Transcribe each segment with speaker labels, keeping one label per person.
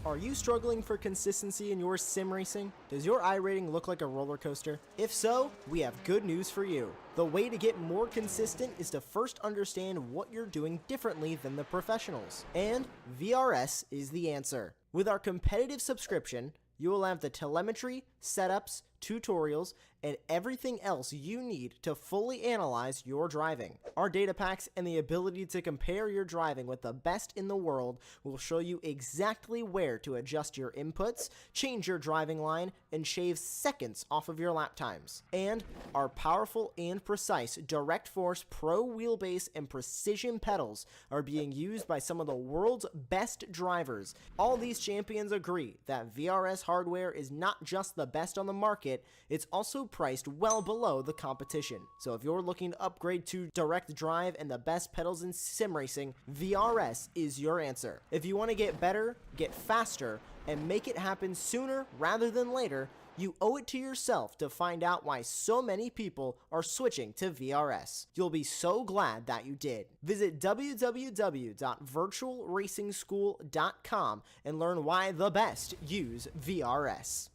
Speaker 1: Are you struggling for consistency in your sim racing? Does your iRating look like a roller coaster? If so, we have good news for you. The way to get more consistent is to first understand what you're doing differently than the professionals. And VRS is the answer. With our competitive subscription, you will have the telemetry, setups, tutorials, and everything else you need to fully analyze your driving. Our data packs and the ability to compare your driving with the best in the world will show you exactly where to adjust your inputs, change your driving line, and shave seconds off of your lap times. And our powerful and precise Direct Force Pro wheelbase and precision pedals are being used by some of the world's best drivers. All these champions agree that VRS hardware is not just the best on the market, it's also priced well below the competition. So if you're looking to upgrade to direct drive and the best pedals in sim racing, VRS is your answer. If you want to get better, get faster, and make it happen sooner rather than later, you owe it to yourself to find out why so many people are switching to VRS. You'll be so glad that you did. Visit www.virtualracingschool.com and learn why the best use VRS.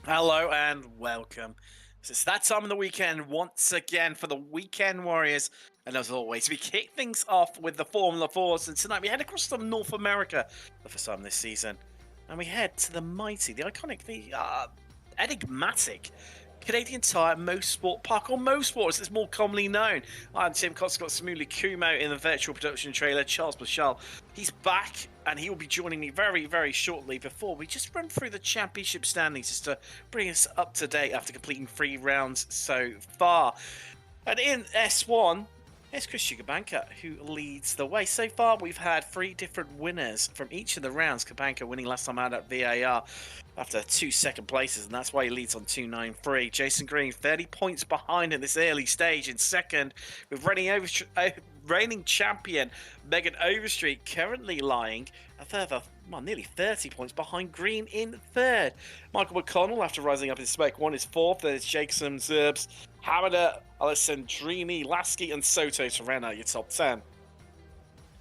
Speaker 2: Hello and welcome. It's that time of the weekend once again for the Weekend Warriors. And as always, we kick things off with the Formula 4s. And tonight we head across to North America for the first time this season. And we head to the mighty, the iconic, the enigmatic Canadian Tire Mosport Park, or Mosport as it's more commonly known. I'm Tim Coscott, Smoothly Kumo in the virtual production trailer. Charles Bashal, he's back and he will be joining me very, very shortly. Before we just run through the championship standings just to bring us up to date after completing 3 rounds so far. And in S1, it's Chris Cabanca who leads the way. So far, we've had 3 different winners from each of the rounds. Cabanca winning last time out at VAR after 2 second places, and that's why he leads on 293. Jason Green, 30 points behind in this early stage in second, with reigning champion Megan Overstreet currently lying a further, nearly 30 points behind Green in third. Michael McConnell, after rising up in Spec 1, is fourth. Then it's Jason Zerbs, Hamada, Alessandrini, Lasky, and Soto to round out your top 10.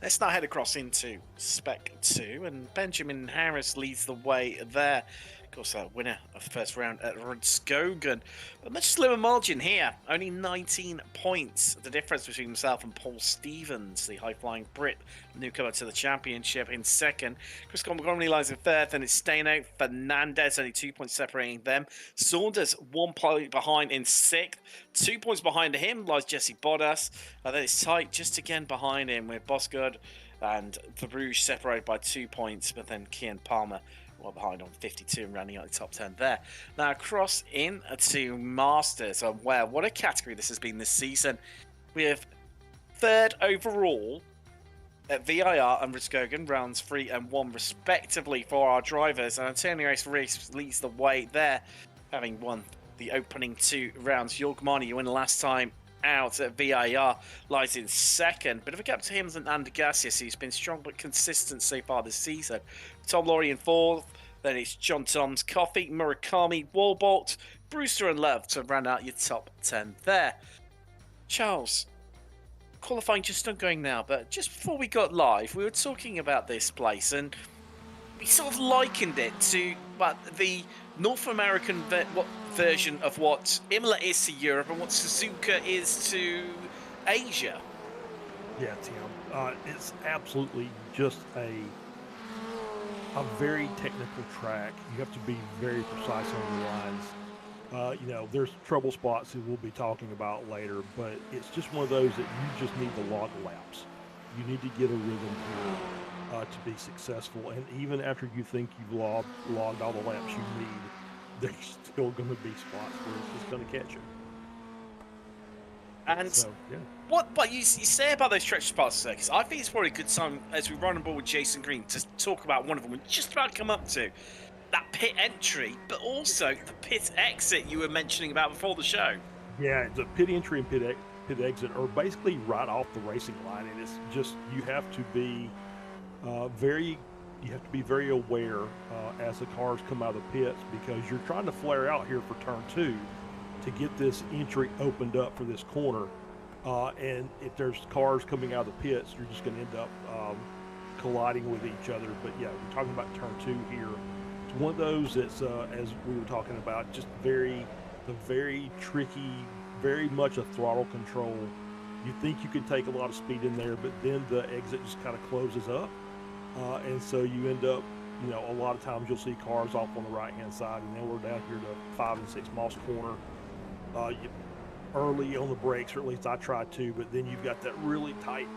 Speaker 2: Let's now head across into Spec 2, and Benjamin Harris leads the way there. Of course, winner of the first round at Rennsport. But much slimmer margin here, only 19 points. The difference between himself and Paul Stevens, the high-flying Brit newcomer to the championship, in second. Chris Montgomery lies in third, then it's Stano, Fernandez, only 2 points separating them. Saunders, 1 point behind in sixth. 2 points behind him lies Jesse Bottas. Then it's tight just again behind him with Bosgood and Verbruge separated by 2 points, but then Kian Palmer behind on 52 and rounding out the top 10 there. Now across into Masters, where what a category this has been this season. We have third overall at VIR and Rennsport, rounds 3 and 1 respectively for our drivers, and Antonio Reis leads the way there, having won the opening 2 rounds. Jorgmani, you won last time out at VIR, lies in second. Bit of a gap to him than Andy Gassius, who's been strong but consistent so far this season. Tom Laurie in fourth, then it's John Toms, Coffey, Murakami, Walbolt, Brewster and Love to round out your top 10 there. Charles, qualifying just ongoing now, but just before we got live, we were talking about this place and we sort of likened it to the North American version of what Imola is to Europe and what Suzuka is to Asia.
Speaker 3: Yeah, Tim. It's absolutely just a very technical track. You have to be very precise on the lines. You know, there's trouble spots that we'll be talking about later, but it's just one of those that you just need to log laps. You need to get a rhythm here to be successful. And even after you think you've logged all the laps you need, there's still going to be spots where it's just going to catch you.
Speaker 2: And
Speaker 3: so, yeah.
Speaker 2: What you say about those stretch spots, because I think it's probably a good time as we run on board with Jason Green to talk about one of them we're just about to come up to. That pit entry, but also the pit exit you were mentioning about before the show.
Speaker 3: Yeah, the pit entry and pit exit are basically right off the racing line, and it's just you have to be very aware as the cars come out of the pits, because you're trying to flare out here for turn 2 to get this entry opened up for this corner. And if there's cars coming out of the pits, you're just going to end up colliding with each other. But yeah, we're talking about turn 2 here. It's one of those that's, as we were talking about, just very tricky, very much a throttle control. You think you can take a lot of speed in there, but then the exit just kind of closes up. And so you end up, you know, a lot of times you'll see cars off on the right-hand side, and then we're down here to 5 and 6 Moss Corner. Early on the brakes, or at least I tried to, but then you've got that really tight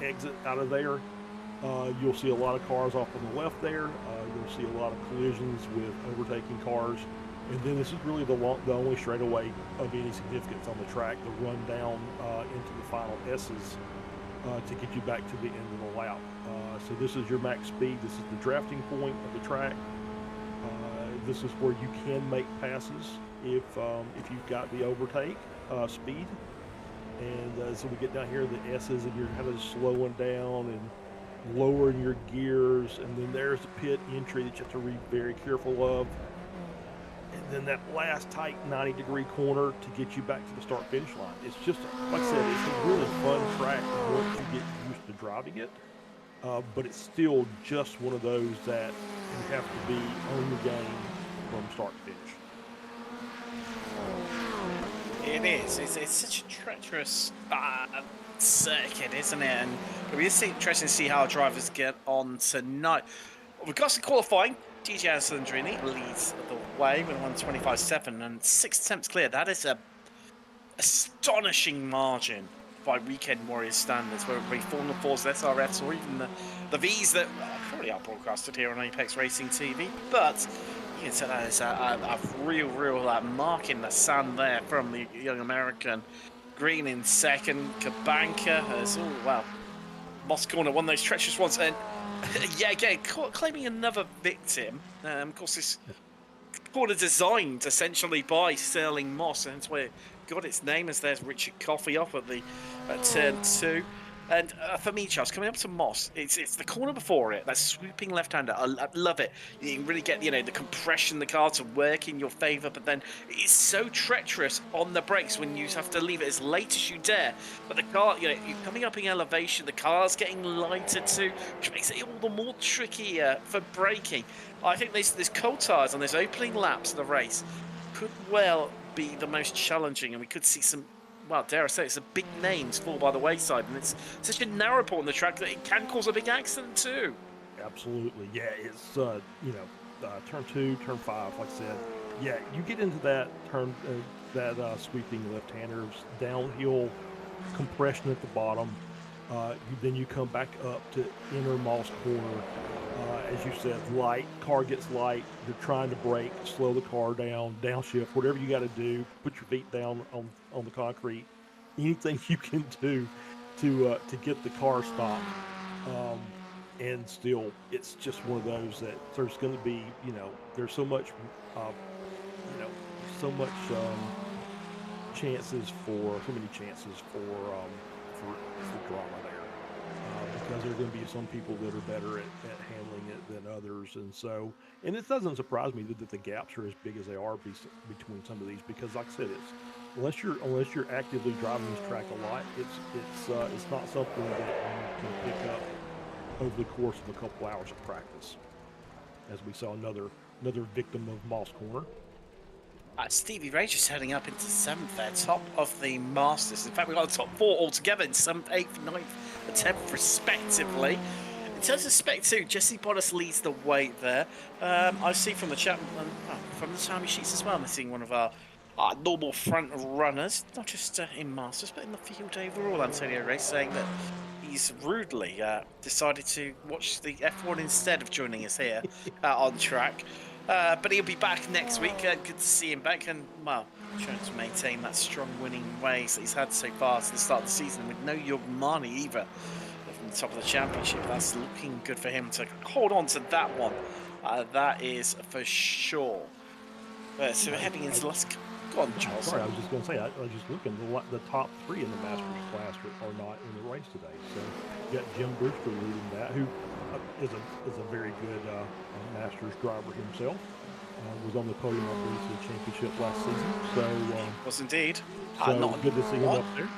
Speaker 3: exit out of there. You'll see a lot of cars off on the left there. You'll see a lot of collisions with overtaking cars. And then this is really the only straightaway of any significance on the track, the run down into the final S's to get you back to the end of the lap. So this is your max speed. This is the drafting point of the track. This is where you can make passes if you've got the overtake speed. And so we get down here the S's, and you're kind of slowing down and lowering your gears. And then there's the pit entry that you have to be very careful of. And then that last tight 90-degree corner to get you back to the start-finish line. It's just, like I said, it's a really fun track once you get used to driving it. But it's still just one of those that you have to be on the game from start to finish.
Speaker 2: It is. It's such a treacherous circuit, isn't it? And it'll be interesting to see how drivers get on tonight. We've got some qualifying. DJ Alessandrini leads the way with 125.7 and 6 attempts clear. That is a astonishing margin by Weekend Warriors standards, whether it be Formula 4s, SRFs, or even the Vs that probably are broadcasted here on Apex Racing TV. But you can tell that is a real mark in the sand there from the young American. Green in second, Kabanka has, Moss Corner, one of those treacherous ones. And yeah, again, claiming another victim. Of course, this corner designed essentially by Sterling Moss, and that's where it got its name, as there's Richard Coffey off at turn 2. And for me, Charles, coming up to Moss, it's the corner before it, that swooping left-hander. I love it. You can really get, the compression, the car to work in your favour, but then it's so treacherous on the brakes when you have to leave it as late as you dare. But the car, you're coming up in elevation, the car's getting lighter too, which makes it all the more trickier for braking. I think these cold tyres on those opening laps of the race could well be the most challenging, and we could see some, dare I say, some big names fall by the wayside, and it's such a narrow point on the track that it can cause a big accident too.
Speaker 3: Absolutely, yeah. It's turn 2, turn 5, like I said. Yeah, you get into that turn, sweeping left-handers, downhill compression at the bottom. Then you come back up to inner Moss Corner. As you said, car gets light. You're trying to brake, slow the car down, downshift, whatever you got to do. Put your feet down on the concrete. Anything you can do to get the car stopped. And still, it's just one of those that there's going to be, there's so much, chances for drama there. Because there are going to be some people that are better at handling it than others, and it doesn't surprise me that the gaps are as big as they are between some of these, because, like I said, it's unless you're actively driving this track a lot, it's not something that you can pick up over the course of a couple hours of practice, as we saw another victim of Moss Corner.
Speaker 2: Stevie Ray just heading up into 7th there, top of the Masters. In fact, we've got the top 4 altogether in 7th, 8th, 9th, and 10th respectively. In terms of Spec 2, Jesse Bottas leads the way there. I see from the chat, from the timing sheets as well, missing one of our normal front runners, not just in Masters, but in the field overall. Antonio Race saying that he's rudely decided to watch the F1 instead of joining us here on track. But he'll be back next week. Good to see him back, and well, trying to maintain that strong winning ways that he's had so far to the start of the season with no Yogmani either from the top of the championship. That's looking good for him to hold on to that one. That is for sure. So we're heading into the last. Go on, Charles.
Speaker 3: Sorry, I was just going to say, I was just looking. The top 3 in the Masters class are not in the race today. So you got Jim Brewster leading that, who is a very good Masters driver himself. Was on the podium of the championship last season. So
Speaker 2: was indeed.
Speaker 3: So
Speaker 2: not
Speaker 3: good to see him up there.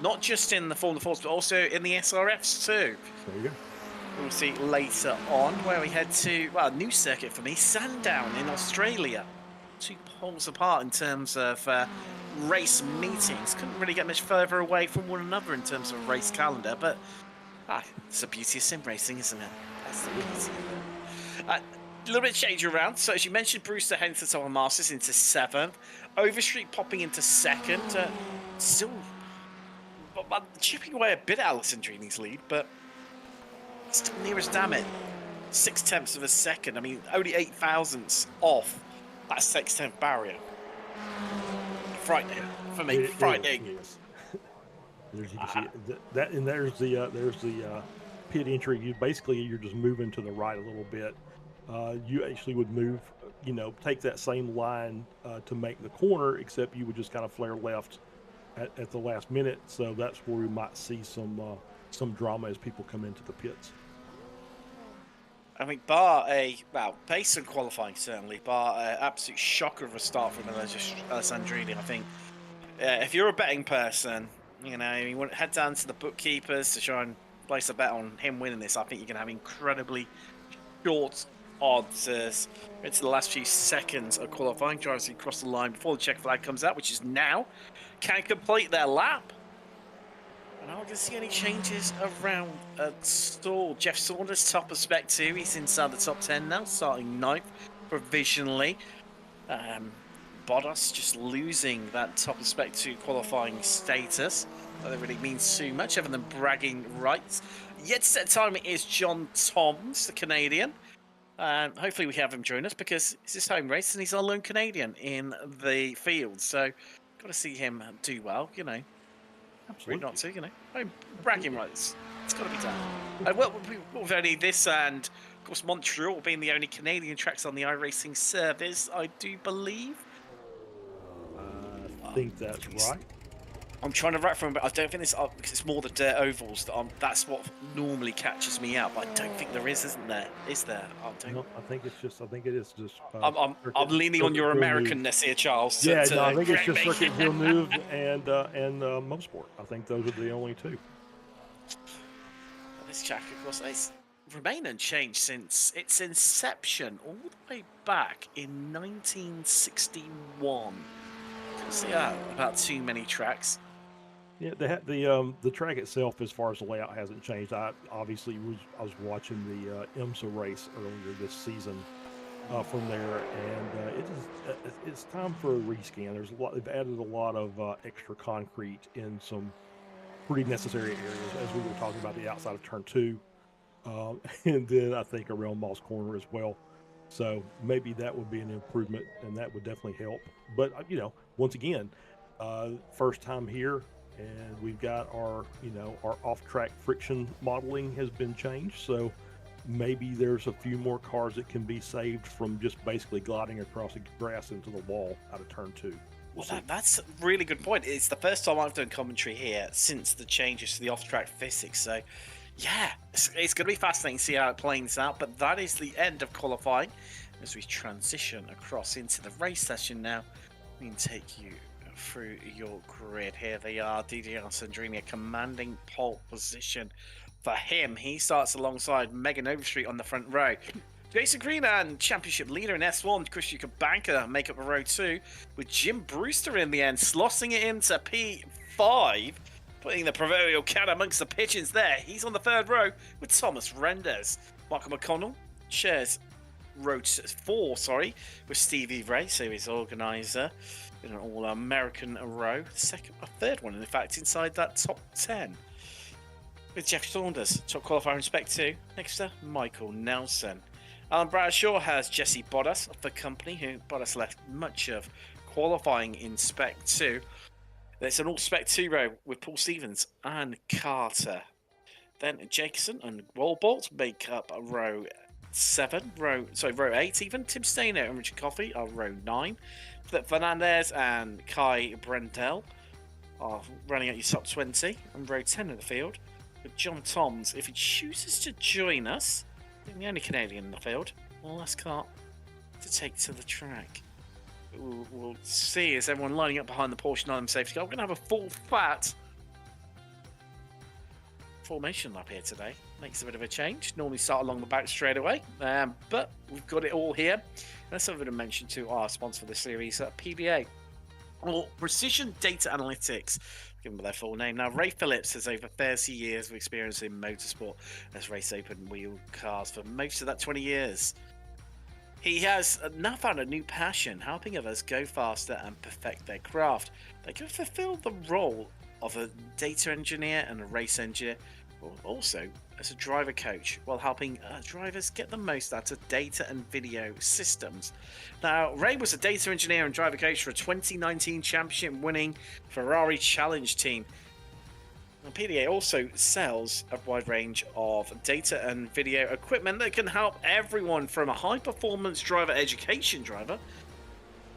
Speaker 2: Not just in the Formula 4s, but also in the SRFs too.
Speaker 3: There you go.
Speaker 2: We'll see later on where we head to, well, a new circuit for me, Sandown in Australia. 2 poles apart in terms of race meetings. Couldn't really get much further away from one another in terms of race calendar, but it's the beauty of sim racing, isn't it? That's the beauty of it. A little bit of change around. So as you mentioned, Brewster heading to the top of Masters into 7th. Overstreet popping into 2nd. Still chipping away a bit at Alessandrini's lead, but still near as damn it. 0.6 of a second. I mean, only 8 thousandths off that 6/10 barrier. Frightening for me. Frightening.
Speaker 3: Yes. There's, you can see that, and there's the pit entry. You're just moving to the right a little bit. You actually would move, take that same line to make the corner, except you would just kind of flare left at the last minute. So that's where we might see some drama as people come into the pits.
Speaker 2: I think bar pace and qualifying certainly, bar absolute shocker of a start from Alessandrini. I think if you're a betting person, you want to head down to the bookkeepers to try and place a bet on him winning this. I think you're going to have incredibly short odds as into the last few seconds of qualifying. Drivers who cross the line before the check flag comes out, which is now, can complete their lap. And I'm not going to see any changes around stall. Jeff Saunders, top of Spec 2. He's inside the top 10 now, starting 9th provisionally. Bottas just losing that top of Spec 2 qualifying status. That really means too much, other than bragging rights. Yet set time is John Toms, the Canadian. Hopefully we have him join us because it's his home race and he's our lone Canadian in the field. So got to see him do well, Absolutely not to, bragging rights. It's got to be done. Well, with only this and, of course, Montreal being the only Canadian tracks on the iRacing service, I do believe.
Speaker 3: I think that's right.
Speaker 2: I'm trying to rack from, but I don't think this because it's more the dirt ovals that's what normally catches me out. But I don't think there is, isn't there? Is there?
Speaker 3: No, I think it is just.
Speaker 2: I'm leaning on your Americanness here, Charles.
Speaker 3: I think it's just Circuit Villeneuve and Mosport. I think those are the only 2.
Speaker 2: This track, of course, it's remained unchanged since its inception, all the way back in 1961. Can't see about too many tracks.
Speaker 3: Yeah, the track itself, as far as the layout, hasn't changed. I was watching the IMSA race earlier this season from there, and it's time for a rescan. They've added a lot of extra concrete in some pretty necessary areas, as we were talking about the outside of turn 2, and then I think around Moss Corner as well. So maybe that would be an improvement, and that would definitely help. But once again, first time here. And we've got our off-track friction modeling has been changed. So maybe there's a few more cars that can be saved from just basically gliding across the grass into the wall out of turn 2.
Speaker 2: That's a really good point. It's the first time I've done commentary here since the changes to the off-track physics. So, yeah, it's going to be fascinating to see how it plays out. But that is the end of qualifying. As we transition across into the race session now, we can take you through your grid. Here they are. DJ Alessandrini, commanding pole position for him. He starts alongside Megan Overstreet on the front row. Jason Green and championship leader in S1, Christian Kabanka, make up row 2, with Jim Brewster in the end, slossing it into P5, putting the proverbial cat amongst the pigeons there. He's on the 3rd row with Thomas Renders. Michael McConnell shares row 4, with Stevie Ray, so his organizer. in an All-American row. Third one, in fact, inside that top 10. With Jeff Saunders, top qualifier in Spec 2, next to Michael Nelson. Alan Bradshaw has Jesse Bottas of the company, who Bottas left much of qualifying in Spec 2. There's an all Spec 2 row with Paul Stevens and Carter. Then Jacobson and Walbolt make up row 8 even. Tim Stainer and Richard Coffey are row 9. Flip Fernandez and Kai Brendel are running at your top 20 and row 10 of the field. With John Toms, if he chooses to join us, being the only Canadian in the field, well, last car to take to the track. We'll see as everyone lining up behind the Porsche 9 safety car. We're going to have a full fat formation lap here today. Makes a bit of a change. Normally start along the back straight away, but we've got it all here. Let's have a bit of mention to our sponsor for this series, PDA, or Precision Data Analytics. Give them their full name. Now, Ray Phillips has over 30 years of experience in motorsport, has raced open wheel cars for most of that 20 years. He has now found a new passion, helping others go faster and perfect their craft. They can fulfill the role of a data engineer and a race engineer, but also as a driver coach, while helping drivers get the most out of data and video systems. Now, Ray was a data engineer and driver coach for a 2019 championship-winning Ferrari Challenge team. Now, PDA also sells a wide range of data and video equipment that can help everyone from a high-performance driver education driver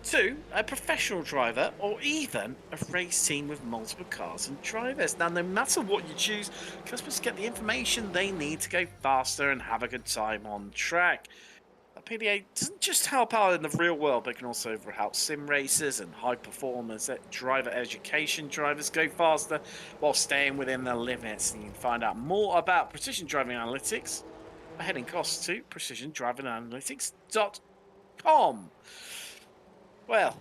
Speaker 2: to a professional driver, or even a race team with multiple cars and drivers. Now, no matter what you choose, customers get the information they need to go faster and have a good time on track. PDA doesn't just help out in the real world, but can also help sim racers and high performers driver education drivers go faster while staying within the limits. And you can find out more about Precision Driving Analytics by heading across to precisiondrivinganalytics.com. Well,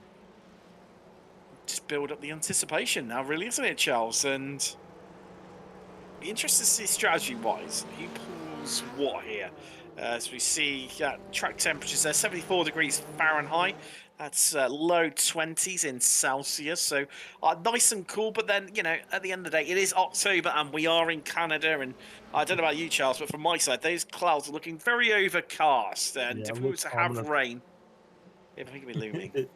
Speaker 2: just build up the anticipation now, really, isn't it, Charles? And be interested to see strategy-wise, who pulls what here. As we see track temperatures there, 74 degrees Fahrenheit. That's low 20s in Celsius, so nice and cool. But then, you know, at the end of the day, it is October and we are in Canada. And I don't know about you, Charles, but from my side, those clouds are looking very overcast. And if we were to have rain, I think it'd be looming.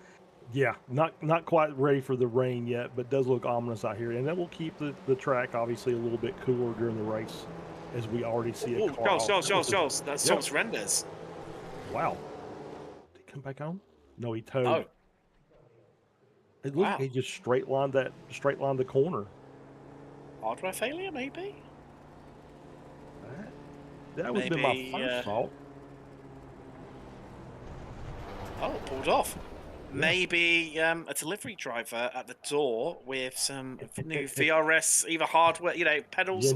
Speaker 3: Yeah, not quite ready for the rain yet, but does look ominous out here. And that will keep the track obviously a little bit cooler during the race, as we already see a car.
Speaker 2: Charles, that's Thomas Renders.
Speaker 3: Wow. Did he come back on? No, he towed.
Speaker 2: Oh.
Speaker 3: It looked like he just straight lined the corner.
Speaker 2: Hardware failure, maybe?
Speaker 3: That would have been my first thought.
Speaker 2: Oh, pulled off. Maybe a delivery driver at the door with some new VRS, either hardware, pedals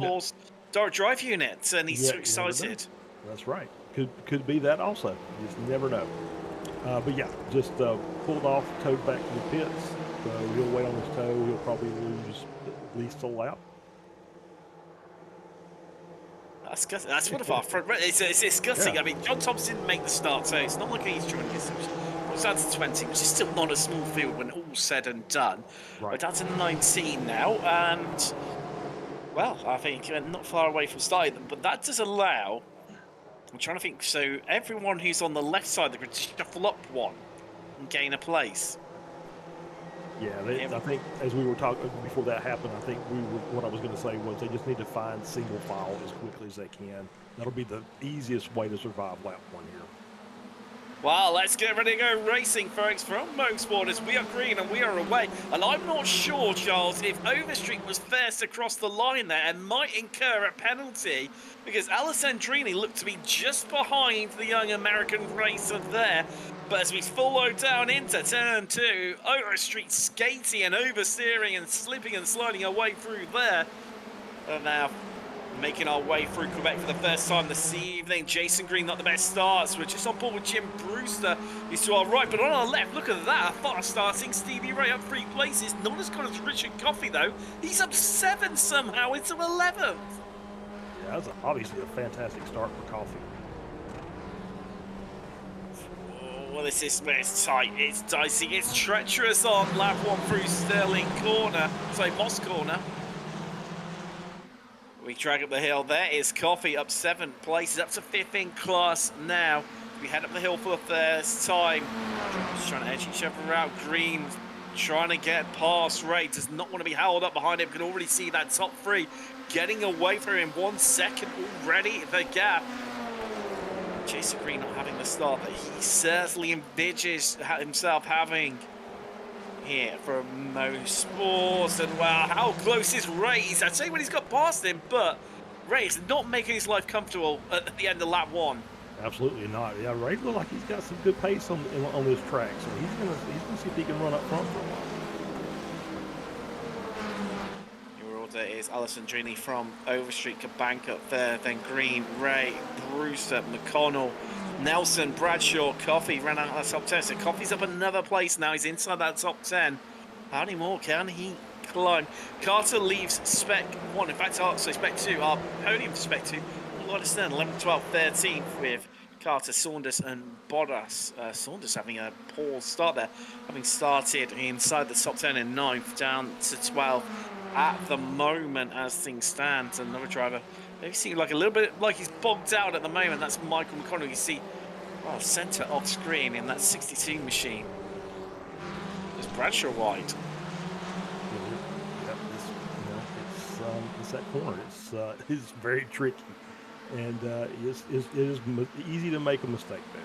Speaker 2: or drive units, and he's too excited.
Speaker 3: That's right. Could be that also. You just never know. But yeah, just pulled off, towed back to the pits. He'll wait on his tow. He'll probably lose at least a lap.
Speaker 2: That's one of our front. It's disgusting. Yeah. I mean, John Thompson didn't make the start, so it's not like he's joining us. It's down to 20, which is still not a small field when all's said and done. Right. We're down to 19 now, and well, I think not far away from starting them, but that does allow. I'm trying to think. So everyone who's on the left side of the grid to shuffle up one and gain a place.
Speaker 3: Yeah, I think as we were talking before that happened, I think what I was going to say was they just need to find single file as quickly as they can. That'll be the easiest way to survive lap one here.
Speaker 2: Well, let's get ready to go racing, folks, from Mosport as we are green and we are away. And I'm not sure, Charles, if Overstreet was first across the line there and might incur a penalty because Alessandrini looked to be just behind the young American racer there. But as we follow down into turn 2, Overstreet skating and oversteering and slipping and sliding our way through there. And now making our way through Quebec for the first time this evening. Jason Green, not the best starts. We're just on board with Jim Brewster. He's to our right, but on our left, look at that. Fast starting Stevie Ray up 3 places. Not as good as Richard Coffey, though. He's up 7 somehow into 11th.
Speaker 3: Yeah, that's obviously a fantastic start for Coffey.
Speaker 2: Well, this is it's tight, it's dicey, it's treacherous on lap 1 through Sterling Corner. Sorry, Moss Corner. We drag up the hill. There is Coffee up 7 places, up to 5th in class now. We head up the hill for the first time. Just trying to edge each other out. Green trying to get past Ray. Does not want to be held up behind him. Can already see that top 3 getting away from him. 1 second already, the gap. Jason Green not having the start that he certainly envisages himself having here from Mosport. And wow, how close is Ray? I tell you when he's got past him, but Ray is not making his life comfortable at the end of lap 1.
Speaker 3: Absolutely not. Yeah, Ray looks like he's got some good pace on this track, so he's gonna see if he can run up front for a while.
Speaker 2: Your order is Alessandrini from Overstreet, Cabanca, third, then Green, Ray, Brewster, McConnell, Nelson, Bradshaw, Coffee ran out of the top 10. So Coffee's up another place now. He's inside that top 10. How many more can he climb? Carter leaves Spec 1. In fact, so Spec 2, our podium for Spec 2. A lot of stern, 11, 12, 13 with Carter, Saunders and Bottas. Saunders having a poor start there, having started inside the top 10 in 9th, down to 12 at the moment as things stand. Another driver, they seem like a little bit like he's bogged out at the moment. That's Michael McConnell. You see, well, centre off screen in that 62 machine. There's Bradshaw wide.
Speaker 3: It's that corner. It's very tricky. And it is easy to make a mistake there.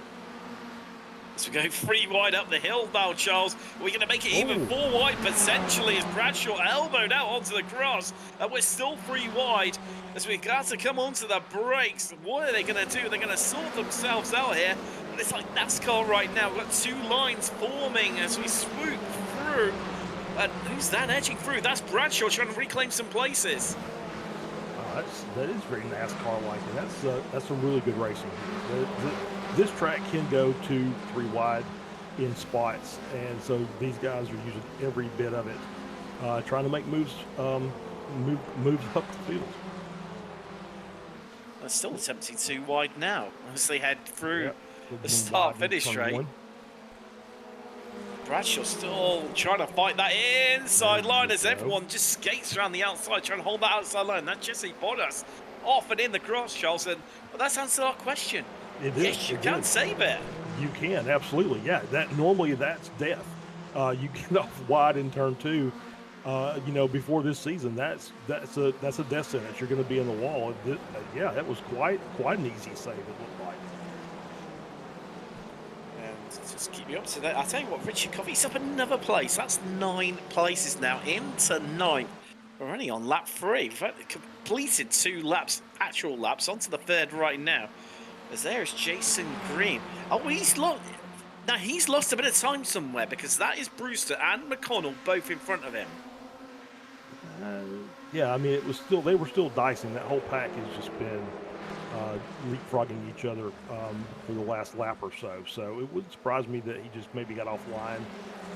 Speaker 2: So we go 3 wide up the hill now, Charles. We're going to make it even 4 wide potentially as Bradshaw elbowed out onto the cross. And we're still 3 wide as we got to come onto the brakes. What are they going to do? They're going to sort themselves out here. But it's like NASCAR right now. We've got 2 lines forming as we swoop through. And who's that edging through? That's Bradshaw trying to reclaim some places.
Speaker 3: That is very NASCAR-like, and that's some really good racing. This track can go 2, 3 wide in spots, and so these guys are using every bit of it, trying to make moves up the field.
Speaker 2: They're still attempting 2 wide now as they head through the start-finish straight. Bradshaw still trying to fight that inside line as everyone just skates around the outside, trying to hold that outside line. That's Jesse Bottas off and in the cross, Charles. And well, that's answered our question. Yes, you can save it.
Speaker 3: You can, absolutely. Yeah, normally that's death. You get off wide in turn 2. Before this season, that's a death sentence. You're going to be in the wall. Yeah, that was quite an easy save. It looked like.
Speaker 2: Just keep you up to date. I'll tell you what, Richard Coffey's up another place. That's 9 places now, into 9th. We're only on lap 3. We've completed 2 laps, actual laps, onto the 3rd right now. As there is Jason Green. Oh, he's lost. Now, he's lost a bit of time somewhere because that is Brewster and McConnell both in front of him.
Speaker 3: Yeah, I mean, they were still dicing. That whole pack has just been leapfrogging each other for the last lap or so. So it wouldn't surprise me that he just maybe got offline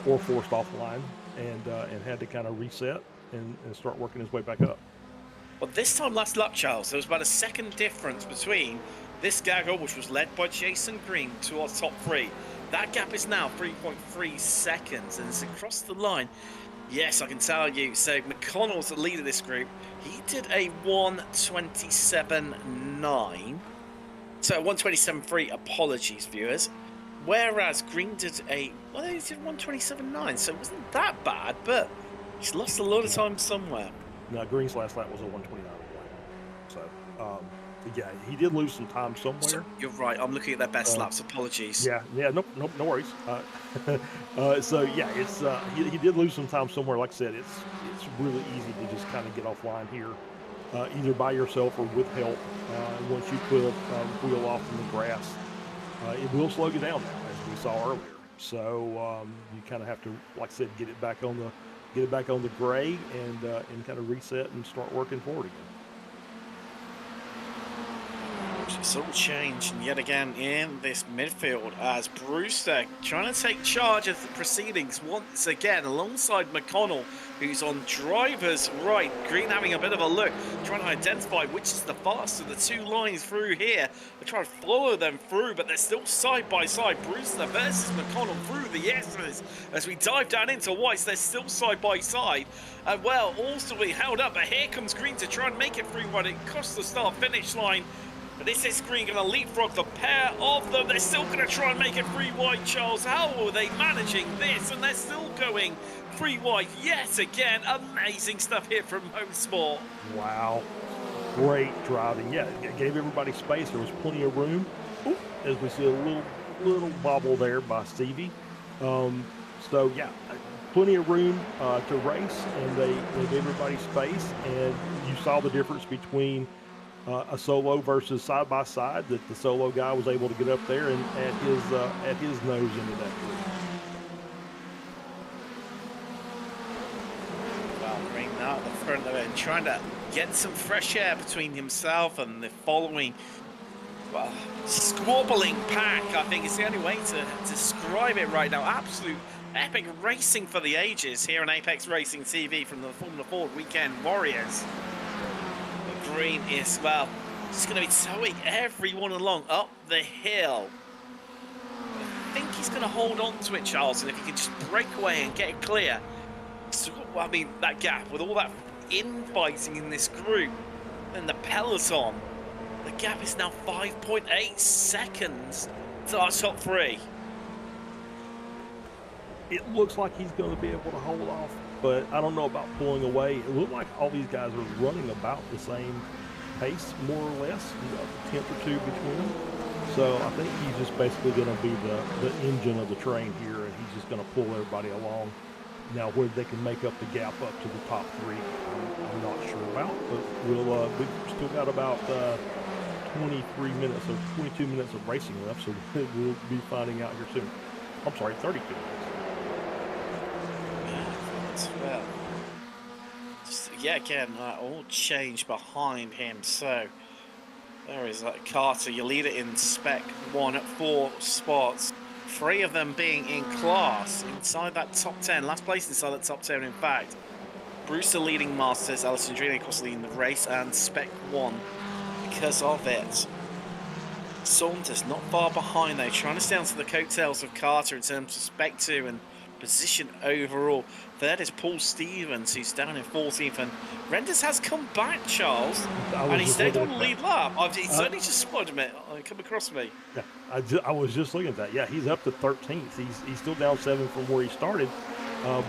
Speaker 3: or forced offline and had to kind of reset and start working his way back up.
Speaker 2: Well, this time last lap, Charles, there was about a second difference between this gaggle, which was led by Jason Green, to our top 3. That gap is now 3.3 seconds, and it's across the line. Yes, I can tell you. So McConnell's the leader of this group. He did a 1:27.9. So 1:27.3. Apologies, viewers. Whereas Green did he did 1:27.9. So it wasn't that bad, but he's lost a lot of time somewhere.
Speaker 3: No, Green's last lap was a 1:29.1. So yeah, he did lose some time somewhere.
Speaker 2: So you're right. I'm looking at their best laps. Apologies.
Speaker 3: Yeah, no worries. So yeah, it's he did lose some time somewhere. Like I said, it's really easy to just kind of get offline here, either by yourself or with help. Once you put a wheel off in the grass, it will slow you down now, as we saw earlier. So you kind of have to, like I said, get it back on the gray and kind of reset and start working forward again.
Speaker 2: It's all changed yet again in this midfield as Brewster trying to take charge of the proceedings once again alongside McConnell, who's on driver's right. Green having a bit of a look, trying to identify which is the faster. The two lines through here. They try to follow them through, but they're still side by side. Brewster versus McConnell through the S's. As we dive down into whites, they're still side by side. And well, also we held up, but here comes Green to try and make it through what it costs the start-finish line. But this is Green going to leapfrog the pair of them. They're still going to try and make it 3 wide, Charles. How are they managing this? And they're still going 3 wide yet again. Amazing stuff here from Mosport.
Speaker 3: Wow. Great driving. Yeah, it gave everybody space. There was plenty of room. Ooh, as we see a little bobble there by Stevie. So, yeah, plenty of room to race, and they gave everybody space. And you saw the difference between a solo versus side by side, that the solo guy was able to get up there and at his nose into that group.
Speaker 2: Well, Green now at the front of it, trying to get some fresh air between himself and the following, well, squabbling pack, I think is the only way to describe it right now. Absolute epic racing for the ages here on Apex Racing TV from the Formula Ford Weekend Warriors. Green is, well, just going to be towing everyone along up the hill. I think he's going to hold on to it, Charles, and if he can just break away and get it clear. So, I mean, that gap, with all that infighting in this group and the peloton, the gap is now 5.8 seconds to our top 3.
Speaker 3: It looks like he's going to be able to hold off, but I don't know about pulling away. It looked like all these guys are running about the same pace, more or less, a tenth or two between them. So I think he's just basically going to be the engine of the train here, and he's just going to pull everybody along. Now, whether they can make up the gap up to the top 3, I'm not sure about, but we've still got about 22 minutes of racing left, so we'll be finding out here soon. I'm sorry, 32 minutes.
Speaker 2: Well, yeah, again, all change behind him. So there is Carter, your leader in Spec 1 at 4 spots. 3 of them being in class inside that top 10. Last place inside that top 10, in fact. Brewster leading Masters, Alessandrini, of course, leading the race, and Spec 1 because of it. Saunders not far behind, though, trying to stay onto the coattails of Carter in terms of Spec 2 and position overall. Third is Paul Stevens, who's down in 14th, and Renders has come back, Charles, and he stayed on the lead lap. He's only just spotted me, come across me.
Speaker 3: Yeah, I was just looking at that. Yeah, he's up to 13th. He's still down 7 from where he started,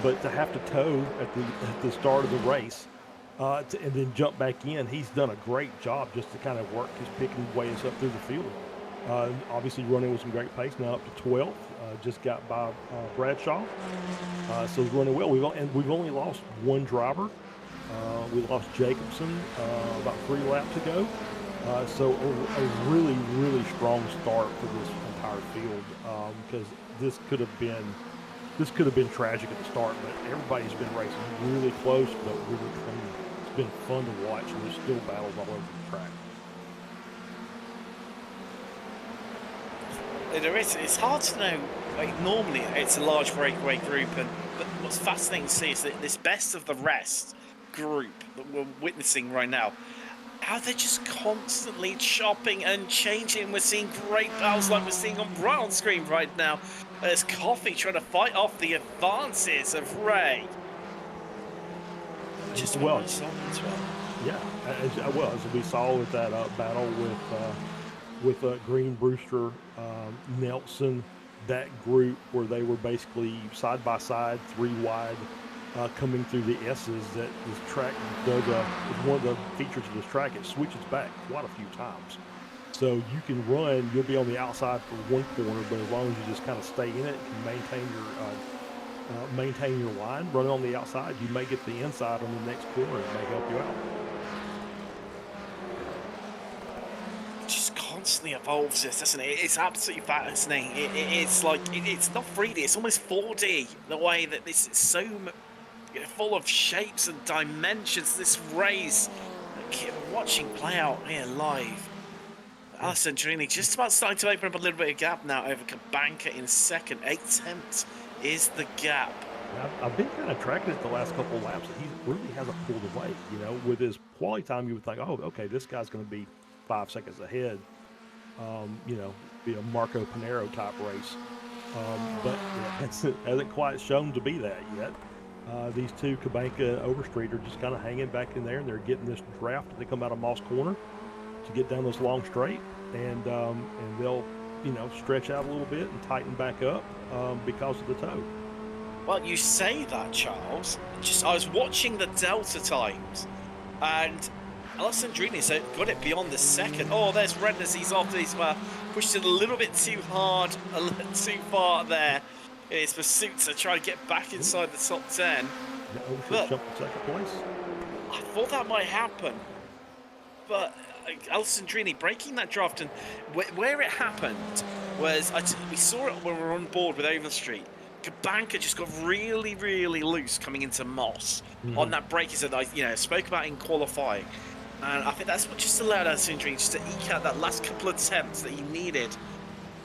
Speaker 3: but to have to tow at the start of the race and then jump back in, he's done a great job just to kind of work his picking ways up through the field. Obviously running with some great pace, now up to 12th. Just got by Bradshaw, so he's running well. We've only lost 1 driver. We lost Jacobson about 3 laps ago. So a really, really strong start for this entire field, because this could have been tragic at the start. But everybody's been racing really close, but really clean. It's been fun to watch, and there's still battles all over the track.
Speaker 2: There is. It's hard to know. Like, normally, it's a large breakaway group, but what's fascinating to see is that this best of the rest group that we're witnessing right now, how they're just constantly chopping and changing. We're seeing great battles like we're seeing on screen right now. There's Coffee trying to fight off the advances of Ray. Just
Speaker 3: well, yeah, as we saw with that battle with Green, Brewster, Nelson, that group where they were basically side by side, 3 wide, coming through the S's. That this track does is one of the features of this track. It switches back quite a few times, so you can run. You'll be on the outside for 1 corner, but as long as you just kind of stay in it and maintain your line, running on the outside, you may get the inside on the next corner. It may help you out.
Speaker 2: Constantly evolves this, doesn't it? It's absolutely fascinating. It's like it's not 3D, it's almost 4D, the way that this is so full of shapes and dimensions, this race. Watching play out here live, Alessandrini just about starting to open up a little bit of gap now over Kabanka in second. 8/10 is the gap.
Speaker 3: I've been kind of tracking it the last couple of laps that he really hasn't pulled away. You know, with his quality time, you would think, oh, okay, this guy's going to be 5 seconds ahead. You know, be a Marco Pinero type race. But it hasn't quite shown to be that yet. These two, Kabanka and Overstreet, are just kind of hanging back in there, and they're getting this draft. They come out of Moss Corner to get down this long straight, and they'll, you know, stretch out a little bit and tighten back up because of the toe.
Speaker 2: Well, you say that, Charles. I was watching the Delta times, and Alessandrini got it beyond the second. Oh, there's Renders. He's off. He's pushed it a little bit too hard, a little too far there in his pursuit to try to get back inside the top 10.
Speaker 3: But jumped to second place.
Speaker 2: I thought that might happen, but Alessandrini breaking that draft, and where it happened was we saw it when we were on board with Overstreet. Kabanka just got really, really loose coming into Moss on that break that I spoke about in qualifying. And I think that's what just allowed Alessandrini just to eke out that last couple of attempts that he needed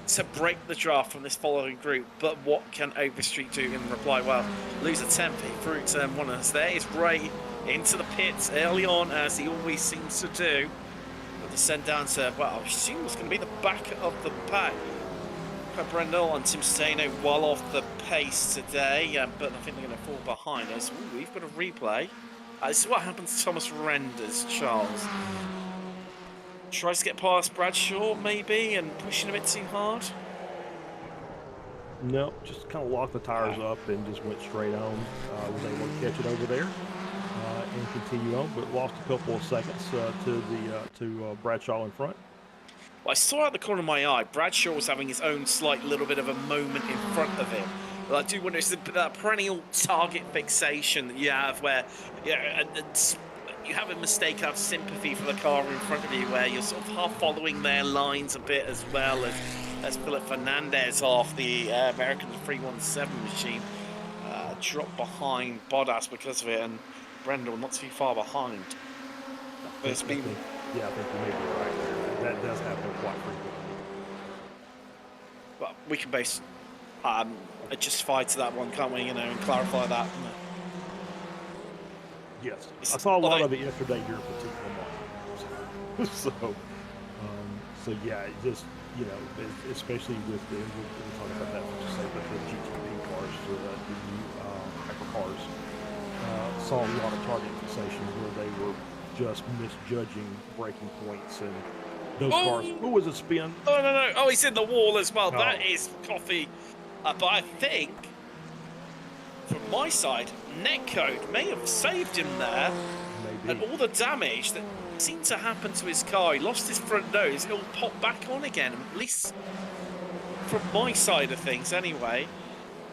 Speaker 2: to break the draft from this following group. But what can Overstreet do in reply? Well, lose a temp. He threw turn one, and there is Ray into the pits early on, as he always seems to do. But descend down to, well, I assume it's going to be the back of the pack. Brendel and Tim Steno well off the pace today, but I think they're going to fall behind us. Ooh, we've got a replay. This is what happens to Thomas Renders, Charles. Tries to get past Bradshaw, maybe, and pushing a bit too hard.
Speaker 3: No, just kind of locked the tires up and just went straight on. Was able to catch it over there and continue on, but lost a couple of seconds to Bradshaw in front.
Speaker 2: Well, I saw out the corner of my eye, Bradshaw was having his own slight little bit of a moment in front of him. But I do wonder, it's that perennial target fixation that you have where you have a mistake out of sympathy for the car in front of you, where you're sort of half following their lines a bit, as well as Philip Fernandez off the American 317 machine dropped behind Bottas because of it, and Brendel not too far behind. But it's been...
Speaker 3: Yeah, I think you may be right there. That does happen quite frequently.
Speaker 2: But we can base justify to that one, can't we? You know, and clarify that.
Speaker 3: Yes, I saw a lot of it yesterday here at the T1 so yeah, it just, you know, especially with the, we're talking about that, just say, but the GTP cars, the new hypercars, saw a lot of target fixation where they were just misjudging braking points, and those cars. Who was a spin?
Speaker 2: No! Oh, he's in the wall as well. Oh. That is coffee. But I think, from my side, Netcode may have saved him there. Maybe. And all the damage that seemed to happen to his car, he lost his front nose, it'll pop back on again, at least from my side of things anyway.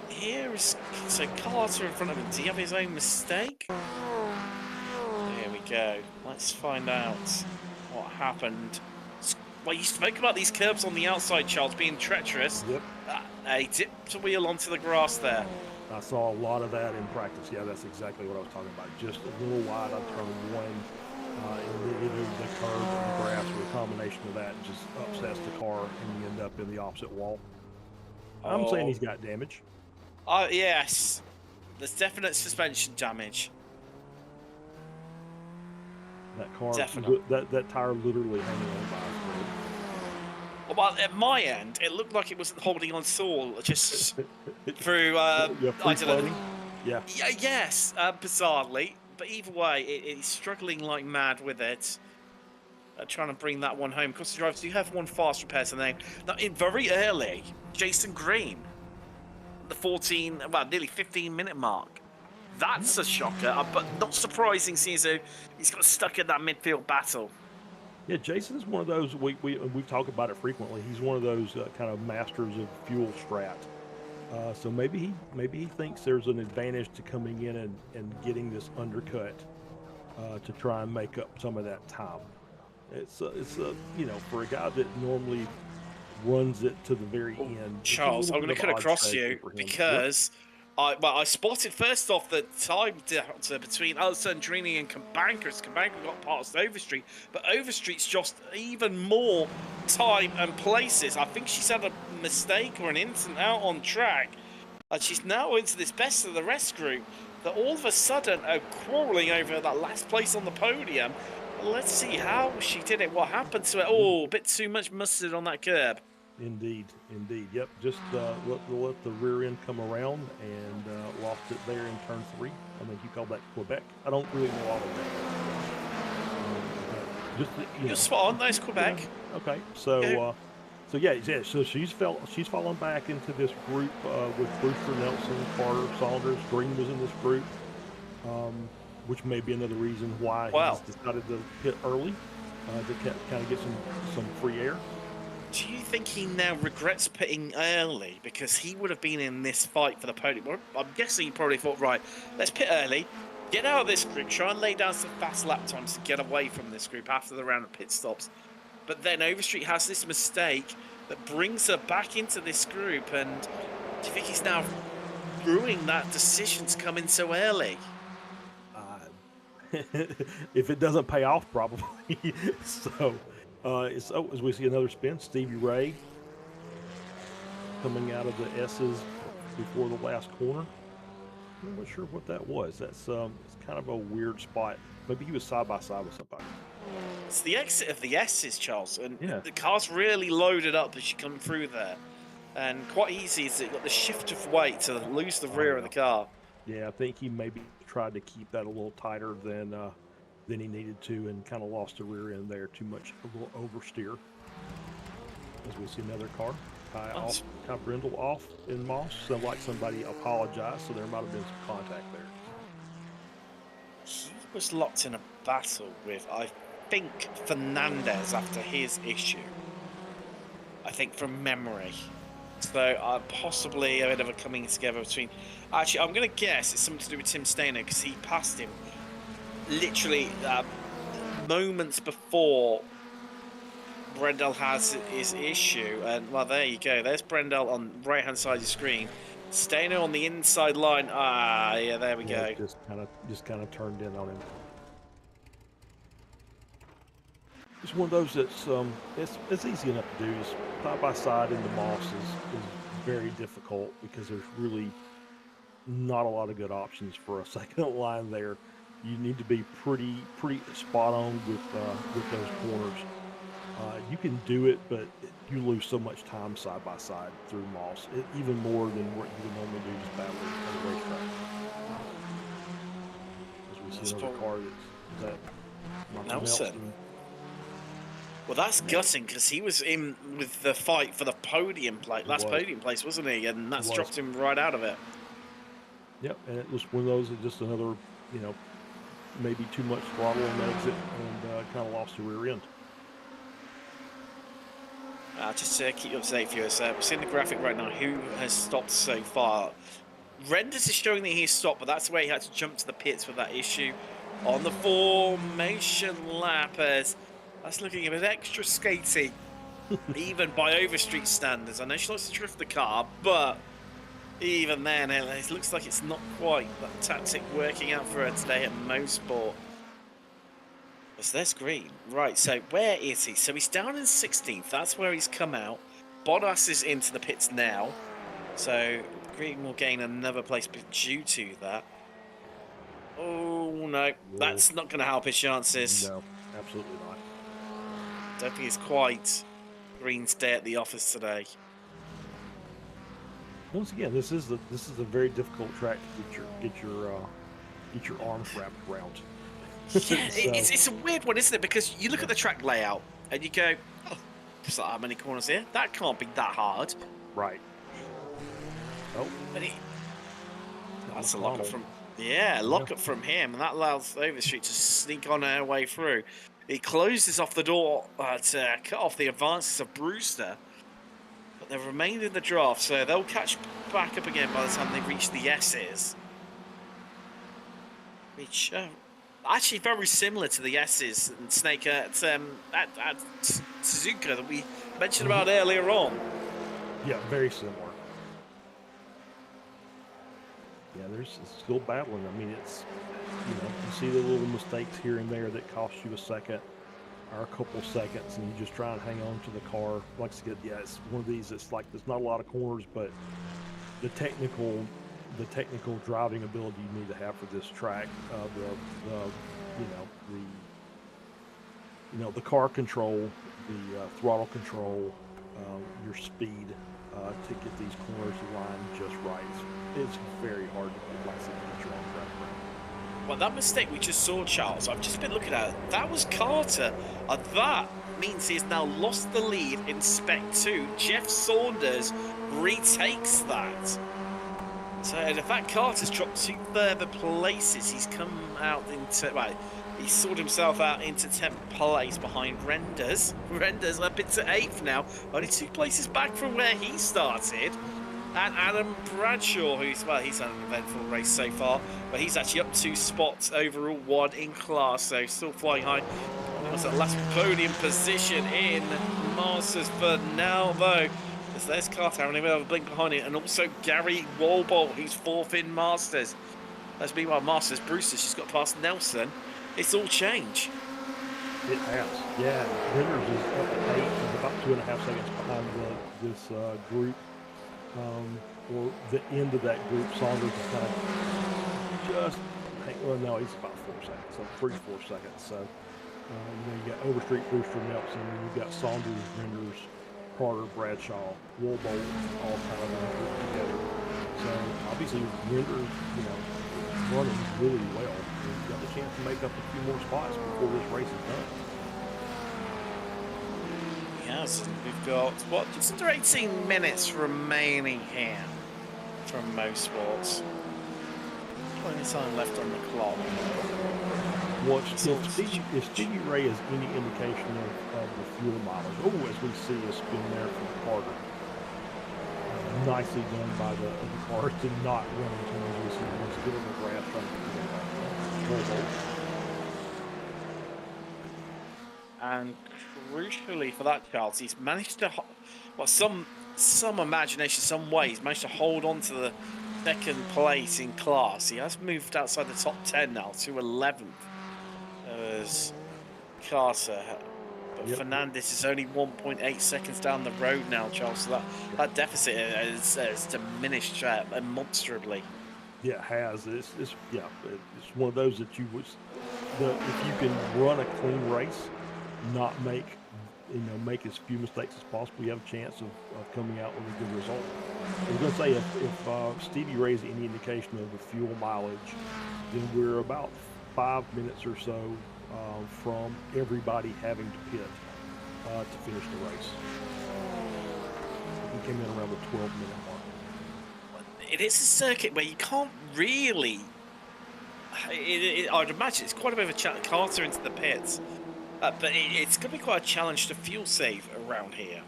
Speaker 2: Here is, so Carter in front of him. Did he have his own mistake? Here we go. Let's find out what happened. Well, you spoke about these curbs on the outside, Charles, being treacherous.
Speaker 3: Yep.
Speaker 2: He dipped a wheel onto the grass there.
Speaker 3: I saw a lot of that in practice. Yeah, that's exactly what I was talking about. Just a little wide on turn one, and either the curb or the grass, or a combination of that, just upsets the car, and you end up in the opposite wall. I'm saying he's got damage.
Speaker 2: Yes. There's definite suspension damage.
Speaker 3: That car, that tire literally hanging on by a thread.
Speaker 2: Well, at my end, it looked like it was holding on to all, just through, I don't know.
Speaker 3: Yeah.
Speaker 2: Yes, bizarrely. But either way, it's struggling like mad with it. Trying to bring that one home. Of course, the drivers do have one fast repair to name. Now, very early, Jason Green, the nearly 15-minute mark. That's a shocker, but not surprising, seeing as he's got stuck in that midfield battle.
Speaker 3: Yeah, Jason is one of those, we've talked about it frequently. He's one of those kind of masters of fuel strat. So maybe he thinks there's an advantage to coming in and getting this undercut to try and make up some of that time. It's you know, for a guy that normally runs it to the very end.
Speaker 2: Charles, I'm going to cut across you because I spotted first off the time delta between Alessandrini and Cabanca. Cabanca got past Overstreet, but Overstreet's just even more time and places. I think she's had a mistake or an incident out on track, and she's now into this best of the rest group that all of a sudden are crawling over that last place on the podium. Let's see how she did it. What happened to it? Oh, a bit too much mustard on that curb.
Speaker 3: Indeed. Yep, just let the rear end come around and lost it there in turn 3. I think you call that Quebec. I don't really know all of that. Just
Speaker 2: You're spot on. Nice Quebec.
Speaker 3: Yeah. Okay, so so she's fallen back into this group with Brewster, Nelson, Carter, Saunders. Green was in this group, which may be another reason why he's decided to hit early to kind of get some free air.
Speaker 2: Do you think he now regrets pitting early because he would have been in this fight for the podium? Well, I'm guessing he probably thought, right, let's pit early, get out of this group, try and lay down some fast lap times to get away from this group after the round of pit stops. But then Overstreet has this mistake that brings her back into this group, and do you think he's now ruining that decision to come in so early?
Speaker 3: If it doesn't pay off, probably. So... as we see another spin, Stevie Ray coming out of the S's before the last corner. I'm not sure what that was. That's it's kind of a weird spot. Maybe he was side by side with somebody.
Speaker 2: It's the exit of the S's, Charles, and
Speaker 3: yeah.
Speaker 2: The car's really loaded up as you come through there. And quite easy, it's got the shift of weight to lose the rear of the car.
Speaker 3: Yeah, I think he maybe tried to keep that a little tighter than he needed to, and kind of lost the rear end there. Too much, a little oversteer. As we see another car, off, kind of brindle off in Moss. Sounds like somebody apologized, so there might have been some contact there.
Speaker 2: He was locked in a battle with, I think, Fernandez after his issue. I think from memory. So possibly a bit of a coming together between... Actually, I'm going to guess it's something to do with Tim Stainer because he passed him literally moments before Brendel has his issue. And, well, there you go. There's Brendel on the right-hand side of the screen. Stainer on the inside line. Yeah, there we go.
Speaker 3: Just kind of turned in on him. It's one of those that's it's easy enough to do. Just side by side in the moss is very difficult because there's really not a lot of good options for a second line there. You need to be pretty spot on with those corners. You can do it, but you lose so much time side by side through moss, even more than what you would normally do just battling on the racetrack. As we see another car that's Nelson.
Speaker 2: Well, that's gutting because he was in with the fight for the podium podium place, wasn't he? And that's dropped him right out of it.
Speaker 3: Yep, and it was one of those that just another, maybe too much throttle on the exit and kind of lost the rear end.
Speaker 2: Just to keep you up to date, viewers, we're seeing the graphic right now. Who has stopped so far? Renders is showing that he's stopped, but that's where he had to jump to the pits with that issue on the formation lap. That's looking a bit extra skaty, even by Overstreet standards. I know she likes to drift the car, but even then, it looks like it's not quite that tactic working out for her today at Mosport. So there's Green. Right, so where is he? So he's down in 16th. That's where he's come out. Bottas is into the pits now. So Green will gain another place due to that. Oh, no. That's not going to help his chances.
Speaker 3: No, absolutely not.
Speaker 2: Don't think it's quite Green's day at the office today.
Speaker 3: Once again, this is a very difficult track to get your arms wrapped around.
Speaker 2: Yeah, it's a weird one, isn't it? Because you look at the track layout and you go, "Oh, there's not that many corners here. That can't be that hard."
Speaker 3: Right. Oh,
Speaker 2: but that's a lockup from lockup from him, and that allows Overstreet to sneak on her way through. He closes off the door to cut off the advances of Brewster, but they've remained in the draft, so they'll catch back up again by the time they reach the S's. Which actually very similar to the S's and Snake at Suzuka that we mentioned about earlier on.
Speaker 3: Yeah, very similar. there's still battling. I mean, it's, you see the little mistakes here and there that cost you a second or a couple seconds, and you just try and hang on to the car. Like I said, yeah, it's one of these. It's like there's not a lot of corners, but the technical driving ability you need to have for this track, the car control, the throttle control, your speed to get these corners aligned just right. It's very hard to get like your own track.
Speaker 2: Well, that mistake we just saw, Charles, I've just been looking at it. That was Carter. And that means he's now lost the lead in Spec 2. Jeff Saunders retakes that. So, in fact, Carter's dropped 2 further places. He's come out into, well, he sorted himself out into 10th place behind Renders. Renders up into 8th now, only 2 places back from where he started. And Adam Bradshaw, he's had an eventful race so far, but he's actually up 2 spots overall, 1 in class, so still flying high. And was that last podium position in Masters for now, though. As there's Carter having a bit of a blink behind it, and also Gary Walbolt, who's 4th in Masters. As meanwhile, Masters, Brewster's just got past Nelson. It's all change.
Speaker 3: It has, yeah. Renders is up at 8, and about 2.5 seconds behind this group. Or the end of that group. Saunders is kind of no, he's about 4 seconds, so 3-4 seconds. So, you got Overstreet, Brewster, Nelson, and you've got Saunders, Renders, Carter, Bradshaw, Woolbolt, all kind of grouped together. So, obviously, Renders, running really well. He's got the chance to make up a few more spots before this race is done.
Speaker 2: Yes, and we've got, just under 18 minutes remaining here from Mosport. Plenty of time left on the clock.
Speaker 3: Well, if Stevie Ray is any indication of the fuel mileage, as we see a spin there from Carter. Nicely done by the cars to not run into him as he was getting the grass trying to get
Speaker 2: And crucially for that, Charles, he's managed to, some imagination, some way, he's managed to hold on to the 2nd place in class. He has moved outside the top 10 now to 11th. As Carter, but
Speaker 3: Yep.
Speaker 2: Fernandez is only 1.8 seconds down the road now, Charles. So that deficit is diminished demonstrably.
Speaker 3: Yeah, it has. It's one of those that if you can run a clean race, not make as few mistakes as possible, you have a chance of coming out with a good result. I was going to say, if Stevie Ray is any indication of the fuel mileage, then we're about 5 minutes or so from everybody having to pit to finish the race. We came in around the 12-minute mark.
Speaker 2: It is a circuit where you can't really. I'd imagine it's quite a bit of a challenge. Carter into the pits. But it's going to be quite a challenge to fuel save around here.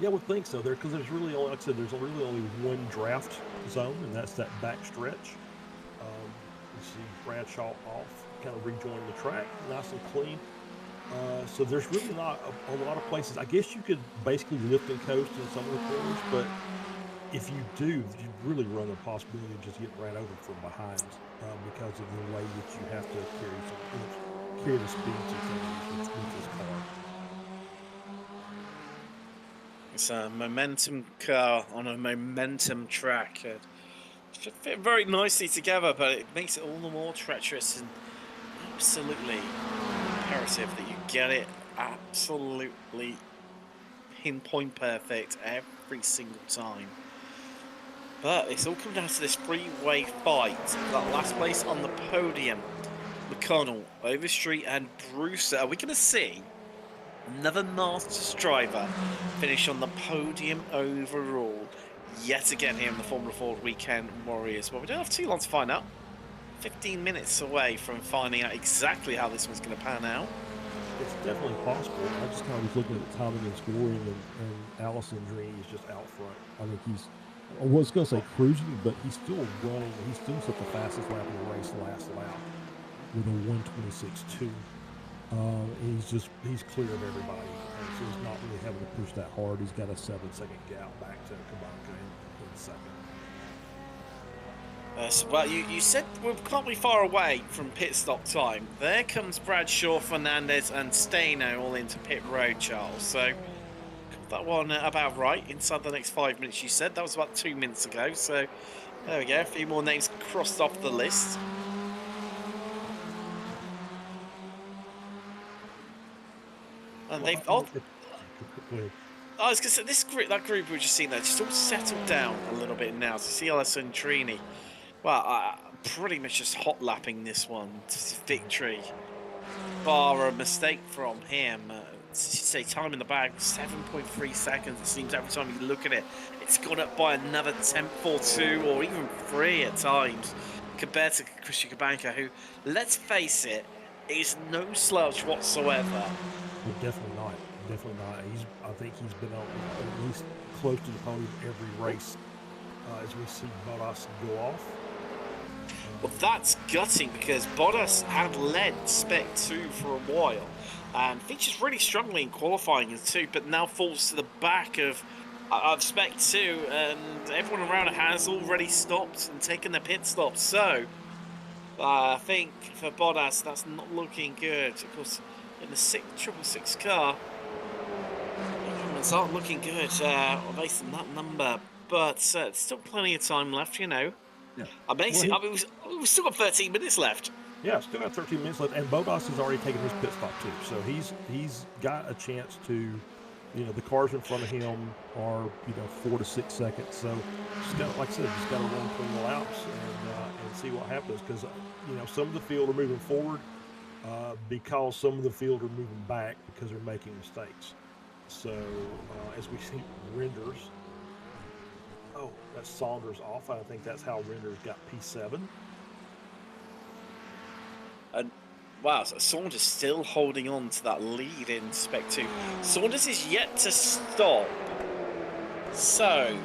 Speaker 3: Yeah, I would think so. Because there's really only, like I said, there's really only one draft zone, and that's that back stretch. You see Bradshaw off, kind of rejoining the track, nice and clean. So there's really not a lot of places. I guess you could basically lift and coast in some of the corners, but if you do, you really run the possibility of just getting ran over from behind because of the way that you have to carry the speed to things with this car.
Speaker 2: It's a momentum car on a momentum track. It should fit very nicely together, but it makes it all the more treacherous and absolutely imperative that you get it absolutely pinpoint perfect every single time. But it's all come down to this three-way fight. That last place on the podium. McConnell, Overstreet and Brewster. Are we going to see another Masters driver finish on the podium overall yet again here in the Formula Ford Weekend Warriors? Well, we don't have too long to find out. 15 minutes away from finding out exactly how this one's going to pan out.
Speaker 3: It's definitely possible. I just kind of was looking at the timing and scoring, and Allison Green is just out front. I think I was going to say cruising, but he's still running. He still set the fastest lap in the race last lap with a 1:26.2. He's clear of everybody, and so he's not really having to push that hard. He's got a 7-second gap back to Kabaka in second.
Speaker 2: Well, you said we can't be far away from pit stop time. There comes Bradshaw, Fernandez, and Staino all into pit road, Charles. So got that one about right. Inside the next 5 minutes, you said. That was about 2 minutes ago. So there we go. A few more names crossed off the list. And they've all. I was going to say, that group we were just seeing there, just all settled down a little bit now. So see Alessandrini. Well, pretty much just hot lapping this one to victory. Bar a mistake from him. Say time in the bag, 7.3 seconds. It seems every time you look at it, it's gone up by another tenth or two, or even 3 at times, compared to Christian Kabanka, who, let's face it, is no slouch whatsoever.
Speaker 3: Well, definitely not. Definitely not. I think he's been at least close to the podium every race as we see Bottas go off.
Speaker 2: Well, that's gutting because Bottas had led Spec 2 for a while and features really strongly in qualifying in 2, but now falls to the back of Spec 2, and everyone around it has already stopped and taken their pit stops. So I think for Bottas, that's not looking good. Of course, in the 666 car, it's not looking good based on that number, but still plenty of time left, you know.
Speaker 3: Yeah.
Speaker 2: Amazing. Well, we've still got 13 minutes left.
Speaker 3: Yeah, still got 13 minutes left, and Bottas has already taken his pit stop too. So he's got a chance to, you know, the cars in front of him are 4 to 6 seconds. So just got, like I said, just got to run between the laps and see what happens, because some of the field are moving forward because some of the field are moving back because they're making mistakes. So as we see Renders. Oh, that's Saunders off. I think that's how Renders got P7.
Speaker 2: And wow, so Saunders still holding on to that lead in Spec 2. Saunders is yet to stop. So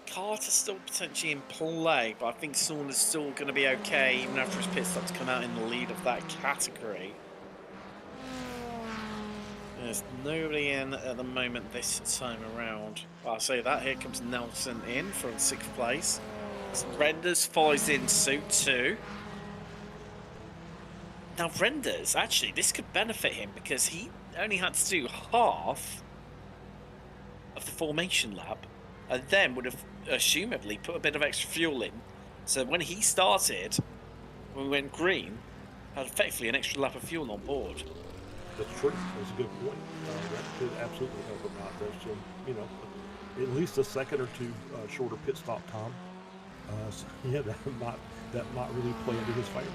Speaker 2: Carter's still potentially in play, but I think Saunders still going to be okay even after his pit stop to come out in the lead of that category. There's nobody in at the moment this time around. I'll say that. Here comes Nelson in from 6th place. Renders follows in suit 2. Now Renders, actually, this could benefit him because he only had to do half of the formation lap and then would have assumably put a bit of extra fuel in. So when he started, when we went green, had effectively an extra lap of fuel on board.
Speaker 3: That's true. That's a good point. That could absolutely help him out. There's some, at least a second or two shorter pit stop time. So yeah, that might really play into his favor.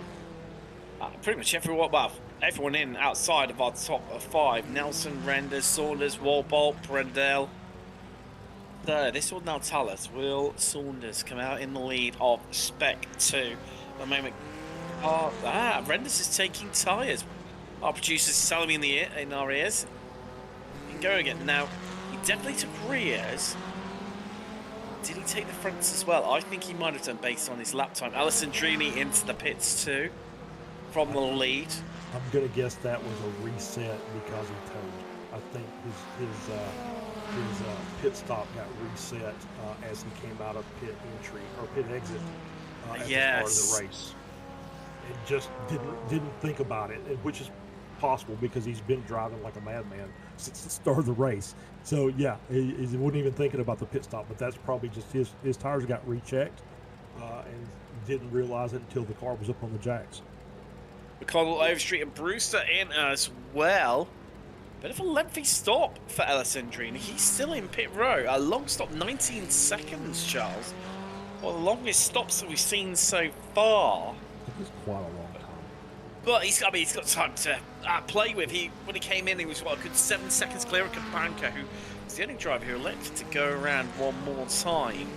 Speaker 2: Pretty much everyone in outside of our top 5. Nelson, Renders, Saunders, Walpole, Brendel. So this will now tell us, will Saunders come out in the lead of Spec 2? At the moment, Renders is taking tyres. Our producers telling me in our ears. You can go again. Now, he definitely took rears. Did he take the fronts as well? I think he might have done based on his lap time. Alessandrini into the pits too, from the lead.
Speaker 3: I'm going to guess that was a reset because he towed. I think his pit stop got reset as he came out of pit entry or pit exit at the start of the race. And just didn't think about it, which is possible because he's been driving like a madman since the start of the race. So yeah, he wasn't even thinking about the pit stop, but that's probably just his tires got rechecked and didn't realize it until the car was up on the jacks.
Speaker 2: McConnell, Overstreet and Brewster in as well. Bit of a lengthy stop for Alessandrini. He's still in pit row. A long stop, 19 seconds, Charles. Well, the longest stops that we've seen so far.
Speaker 3: It's quite a long time.
Speaker 2: But he's got time to play with. When he came in, he was a good 7 seconds clear of Kabanka, who was the only driver who elected to go around one more time.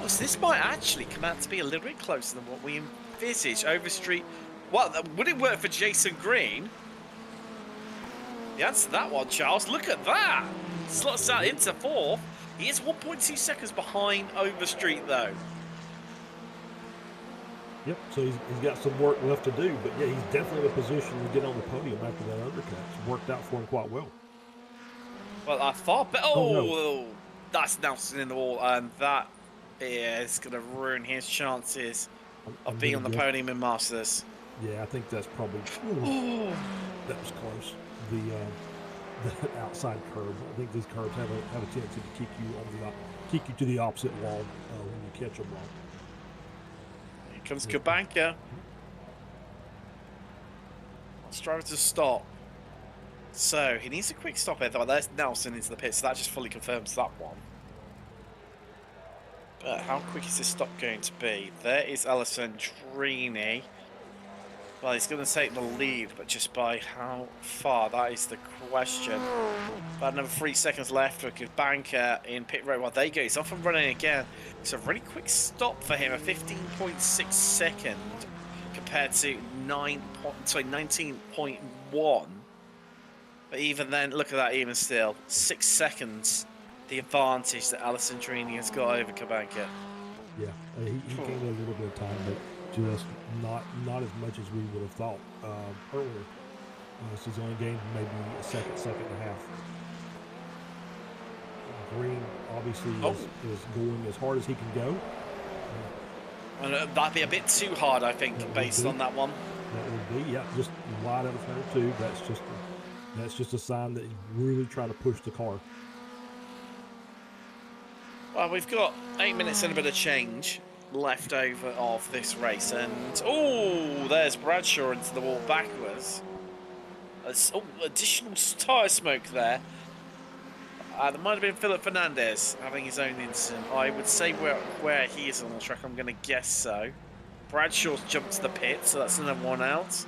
Speaker 2: Oh, so this might actually come out to be a little bit closer than what we envisaged. Overstreet. Well, would it work for Jason Green? The answer to that one, Charles. Look at that. Slots out into 4th. He is 1.2 seconds behind Overstreet, though.
Speaker 3: Yep, so he's got some work left to do, but yeah, he's definitely in a position to get on the podium after that undercut. It's worked out for him quite well.
Speaker 2: Well, I thought, but
Speaker 3: no.
Speaker 2: that's Nelson in the wall, and that Yeah, it's going to ruin his chances
Speaker 3: I'm
Speaker 2: of being on
Speaker 3: gonna
Speaker 2: the
Speaker 3: guess-
Speaker 2: podium in Masters.
Speaker 3: Yeah, I think that's probably. That was close. The outside curve. I think these curves have a tendency to kick you to the opposite wall when you catch them wrong.
Speaker 2: Here comes Kubanka. Let's drive to stop. So he needs a quick stop here. Though there's Nelson into the pit, so that just fully confirms that one. But how quick is this stop going to be? There is Alessandrini. Well, he's going to take the lead, but just by how far? That is the question. About another 3 seconds left for Kubanka in pit road. While they go, he's off and running again. It's a really quick stop for him, a 15.6 second compared to 19.1. But even then, look at that, even still, 6 seconds, the advantage that Alessandrini has got over Kubanka.
Speaker 3: Yeah, he gained a little bit of time, but just not as much as we would have thought earlier. So he's only gained maybe a second and a half. Green obviously is going as hard as he can go.
Speaker 2: And that'd be a bit too hard, I think, based on that one.
Speaker 3: That would be, yeah, just wide out of turn two. That's just a sign that he's really trying to push the car.
Speaker 2: Well, we've got 8 minutes and a bit of change left over of this race, and oh, there's Bradshaw into the wall backwards. Additional tyre smoke there. There might have been Philip Fernandez having his own incident. I would say where he is on the track, I'm going to guess so. Bradshaw's jumped to the pit, so that's another one out.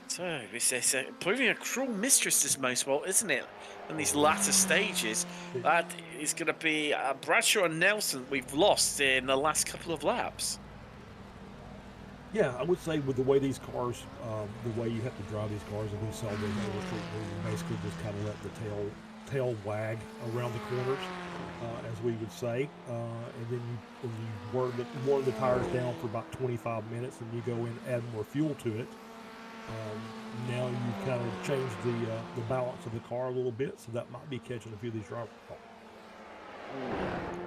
Speaker 2: So, this is proving a cruel mistress, this Mosport, isn't it? In these latter stages, that is going to be Bradshaw and Nelson we've lost in the last couple of laps.
Speaker 3: Yeah, I would say with the way these cars, the way you have to drive these cars, and we saw them you basically just kind of let the tail wag around the corners, as we would say, and then you warm the tires down for about 25 minutes, and you go in and add more fuel to it. Now you've kind of changed the balance of the car a little bit, so that might be catching a few of these drivers.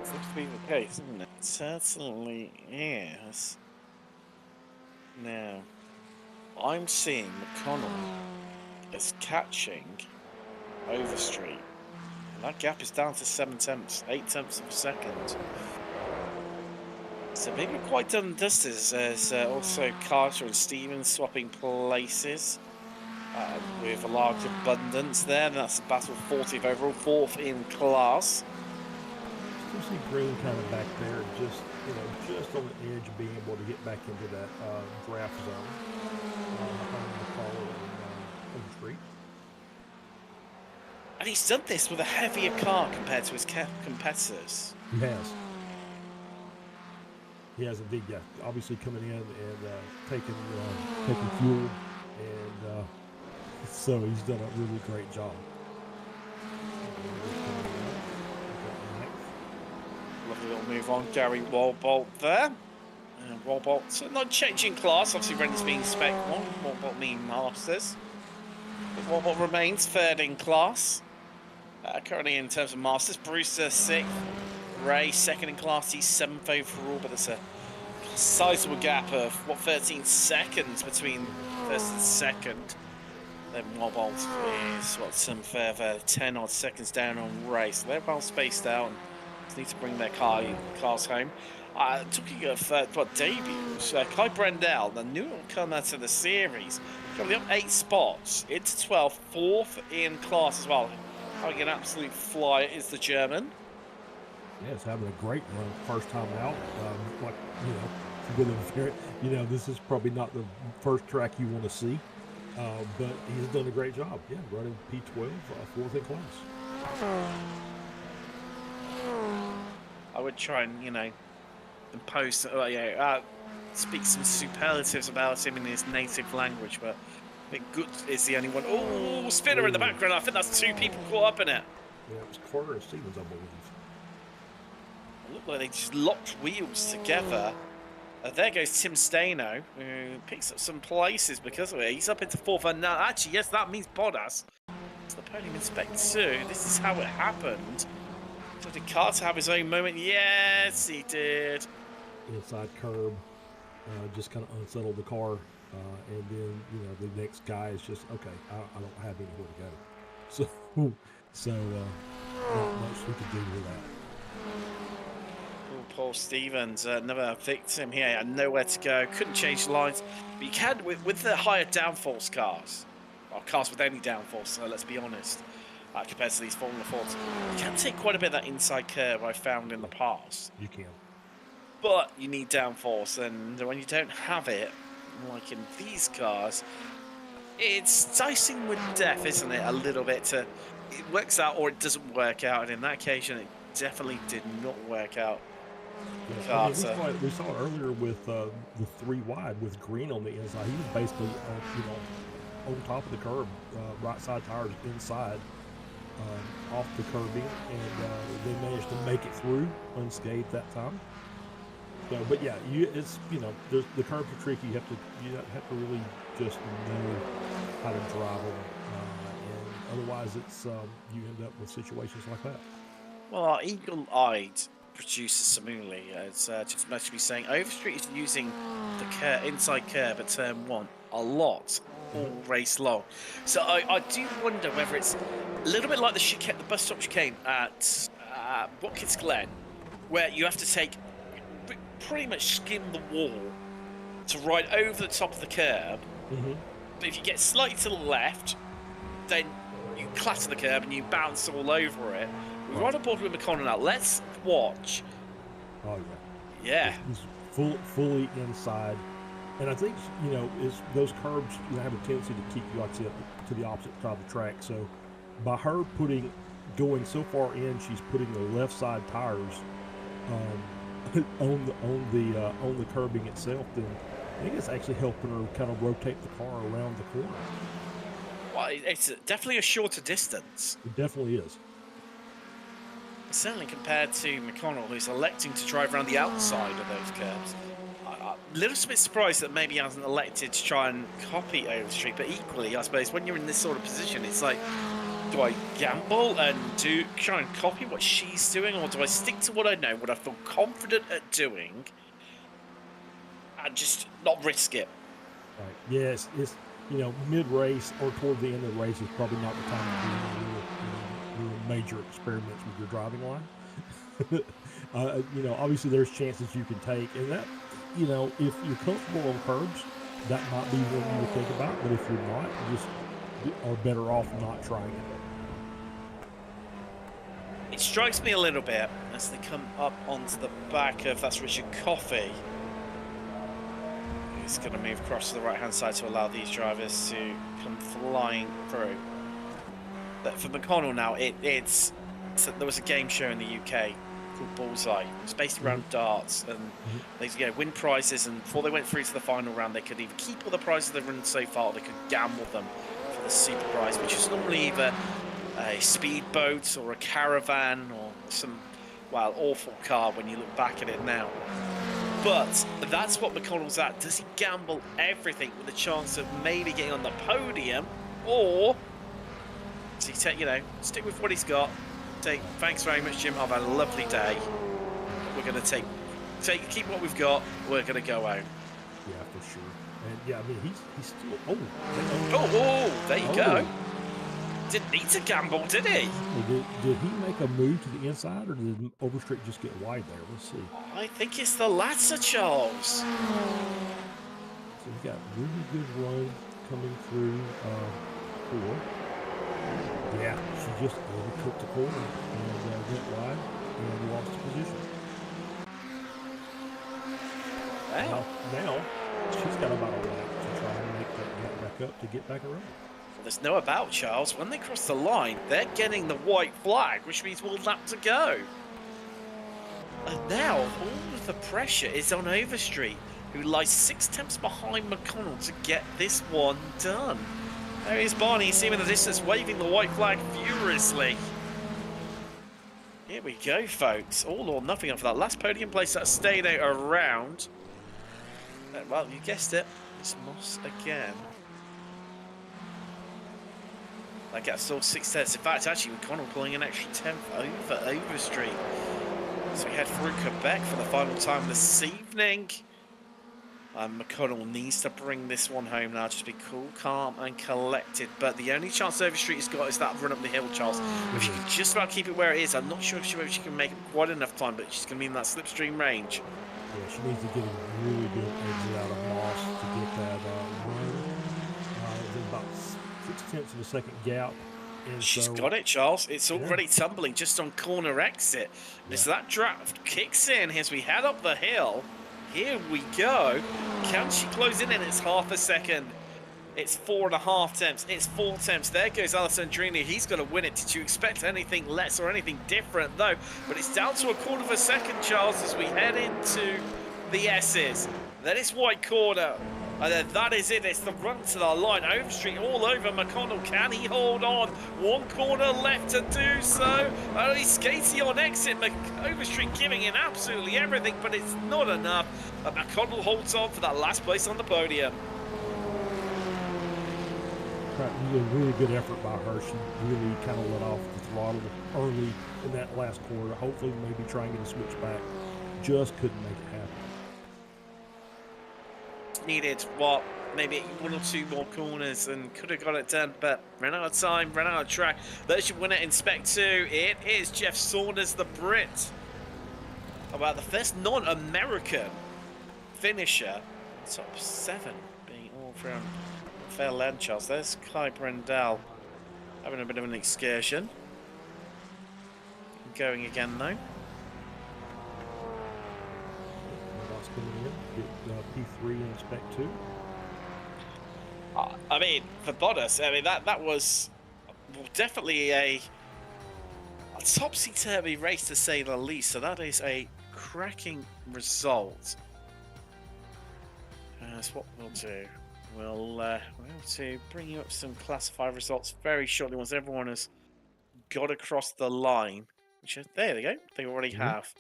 Speaker 2: Seems to be the case, isn't it? Certainly is. Now, I'm seeing McConnell is catching Overstreet, and that gap is down to 8 tenths of a second. So maybe quite done and dusted. There's also Carter and Stevens swapping places with a large abundance there. And that's battle 40th overall, 4th in class.
Speaker 3: You see Green kind of back there, just on the edge of being able to get back into that draft zone.
Speaker 2: And he's done this with a heavier car compared to his competitors.
Speaker 3: He has. He has indeed, yeah. Obviously coming in and taking fuel, and so he's done a really great job.
Speaker 2: Lovely little move on Gary Walbolt there. Walbolt not changing class. Obviously, Ren's being Spec 1. Walbolt mean Masters. But Walbolt remains 3rd in class. Currently in terms of Masters, Brewster 6th. Ray 2nd in class. He's 7th overall, but it's a sizable gap of 13 seconds between 1st and 2nd. Then Walbolt is some further 10 odd seconds down on Ray. So they're well spaced out and need to bring their cars home. Talking of debuts, Kai Brendel, the newcomer to the series, coming up 8 spots into 12th, 4th in class as well. Having an absolute flyer is the German.
Speaker 3: Yeah, it's having a great run first time out. This is probably not the first track you want to see, but he's done a great job. Yeah, running P12, 4th in class.
Speaker 2: I would try and, impose, speak some superlatives about him in his native language, but I think Good is the only one. Oh, spinner in the background. I think that's 2 people caught up in it.
Speaker 3: Yeah, it was Carter and Stevens, I believe.
Speaker 2: It looked like they just locked wheels together. There goes Tim Stano, who picks up some places because of it. He's up into 4th, and now, actually, yes, that means Bottas. It's the podium inspect 2. This is how it happened. Did Carter have his own moment? Yes, he did.
Speaker 3: Inside curb, just kind of unsettled the car, and then the next guy is just okay. I don't have anywhere to go, so not much we could do with that.
Speaker 2: Paul Stevens, another victim here. Had nowhere to go. Couldn't change the lines. But you can with the higher downforce cars, or cars with any downforce. So let's be honest. Compared to these Formula 4s, you can take quite a bit of that inside curve I found in the past.
Speaker 3: You can.
Speaker 2: But you need downforce, and when you don't have it, like in these cars, it's dicing with death, isn't it? A little bit. It works out or it doesn't work out, and in that occasion, it definitely did not work out.
Speaker 3: Yeah, I mean, we saw it earlier with the 3 wide with Green on the inside. He was basically, on top of the curb, right side tires inside. Off the curbing, and they managed to make it through unscathed that time. So, but yeah, the curbs are tricky. You have to really just know how to drive them, and otherwise, it's you end up with situations like that.
Speaker 2: Well, our eagle-eyed producer Samuli is just mostly saying Overstreet is using the inside curb at turn 1 a lot. All race long, so I do wonder whether it's a little bit like the bus stop chicane at Watkins Glen, where you have to pretty much skim the wall to ride over the top of the curb. But if you get slightly to the left, then you clatter the curb and you bounce all over it. We're right on board with McConnell now. Let's watch.
Speaker 3: Oh
Speaker 2: yeah.
Speaker 3: He's fully inside. And I think, those curbs have a tendency to keep you, like I said, to the opposite side of the track. So by her going so far in, she's putting the left side tires on the curbing itself. Then I think it's actually helping her kind of rotate the car around the corner.
Speaker 2: Well, it's definitely a shorter distance.
Speaker 3: It definitely is.
Speaker 2: Certainly compared to McConnell, who's electing to drive around the outside of those curbs. A little bit surprised that maybe he hasn't elected to try and copy Overstreet, but equally, I suppose, when you're in this sort of position, it's like, do I gamble and try and copy what she's doing, or do I stick to what I know, what I feel confident at doing, and just not risk it?
Speaker 3: Right. Yes, it's mid-race or toward the end of the race is probably not the time to do your major experiments with your driving line. Obviously there's chances you can take, and that. If you're comfortable on curbs, that might be one you would think about. But if you're not, you just are better off not trying it.
Speaker 2: It strikes me a little bit as they come up onto the back of, that's Richard Coffey. He's going to move across to the right-hand side to allow these drivers to come flying through. But for McConnell now, there was a game show in the UK called Bullseye. It's based around darts, and they win prizes, and before they went through to the final round, they could either keep all the prizes they've run so far, or they could gamble them for the super prize, which is normally either a speedboat or a caravan or some awful car when you look back at it now. But that's what McConnell's at. Does he gamble everything with a chance of maybe getting on the podium, or does he stick with what he's got? Thanks very much, Jim. I've had a lovely day. We're going to keep what we've got. We're going to go home.
Speaker 3: Yeah, for sure. And yeah, I mean, he's still.
Speaker 2: There you go. Didn't need to gamble, did he?
Speaker 3: Did he make a move to the inside, or did Overstreet just get wide there? Let's see.
Speaker 2: I think it's the latter, Charles.
Speaker 3: So we've got really good run coming through 4. Yeah, she just overtook the corner and went wide and lost the position.
Speaker 2: Wow.
Speaker 3: Now she's got about a lap to try and make that gap back up to get back around.
Speaker 2: Well, there's no about, Charles. When they cross the line, they're getting the white flag, which means 1 lap to go. And now all of the pressure is on Overstreet, who lies 6 tenths behind McConnell to get this one done. There is Barney, seen in the distance, waving the white flag furiously. Here we go, folks. All or nothing for that last podium place that stayed out around. Well, you guessed it. It's Moss again. That gets all 6 tenths. In fact, actually, McConnell pulling an extra 10th over Overstreet. So we head through Quebec for the final time this evening. McConnell needs to bring this one home now. Just be cool, calm, and collected. But the only chance Overstreet has got is that run up the hill, Charles. If she can just about keep it where it is, I'm not sure if she can make it quite enough time, but she's going to be in that slipstream range.
Speaker 3: Yeah, she needs to get a really good exit out of Moss to get that run. It's about 6/10 of a second gap. And
Speaker 2: She's got it, Charles. It's already tumbling just on corner exit. Yeah. So that draft kicks in as we head up the hill. Here we go. Can she close in? And it's half a second. It's 4.5 tenths. It's 4 tenths. There goes Alessandrini. He's going to win it. Did you expect anything less or anything different, though? But it's down to 1/4 of a second, Charles, as we head into the S's. Then it's white corner. And then that is it. It's the run to the line. Overstreet all over McConnell. Can he hold on? 1 corner left to do so. Only Skatey on exit. Overstreet giving in absolutely everything, but it's not enough. But McConnell holds on for that last place on the podium.
Speaker 3: Right, a really good effort by her. She really kind of let off the throttle early in that last quarter. Hopefully, maybe try and get a switch back. Just couldn't make it happen.
Speaker 2: Needed what, maybe 1 or 2 more corners and could have got it done, but ran out of time, ran out of track. There's your winner in Spec 2. It is Jeff Saunders, the Brit. About the first non-American finisher. Top 7 being all from fair land, Charles. There's Kai Brendel having a bit of an excursion. Going again though.
Speaker 3: P3 in Spec 2.
Speaker 2: I mean, for Bottas, I mean that was definitely a topsy-turvy race to say the least. So that is a cracking result. That's what we'll do. We'll to bring you up some Class 5 results very shortly once everyone has got across the line. Which there they go. They already have.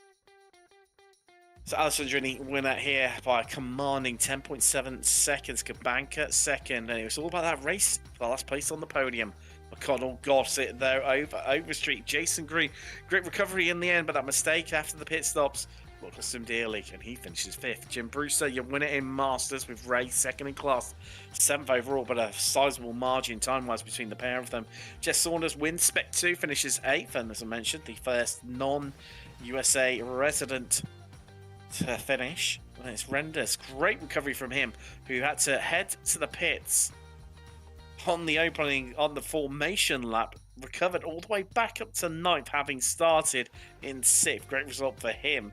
Speaker 2: So Alessandrini winner here by a commanding 10.7 seconds. Kabanka second, and it was all about that race for the last place on the podium. McConnell got it though over Overstreet. Jason Green, great recovery in the end, but that mistake after the pit stops cost him dearly, and he finishes 5th. Jim Brewster, your winner in Masters, with Ray second in class, 7th overall, but a sizable margin time-wise between the pair of them. Jess Saunders wins Spec 2, finishes 8th, and as I mentioned, the first non-USA resident to finish. And it's Renders. Great recovery from him, who had to head to the pits on the formation lap, recovered all the way back up to 9th, having started in 6th. Great result for him.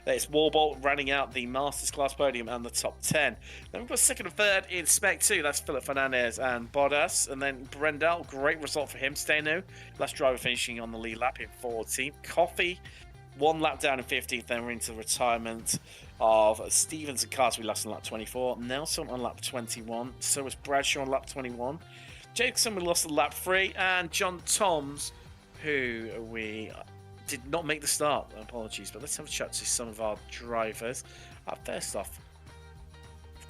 Speaker 2: It's Warbolt running out the Masters class podium and the top 10. Then we've got 2nd and 3rd in Spec 2. That's Philip Fernandez and Bottas. And then Brendel, great result for him. Steno, last driver finishing on the lead lap in 14th. Coffey, 1 lap down in 15th. Then we're into the retirement of Stevens and Carter. We last on lap 24. Nelson on lap 21. So was Bradshaw on lap 21. Jackson, we lost on lap 3. And John Toms, who we did not make the start. Apologies, but let's have a chat to some of our drivers. First off,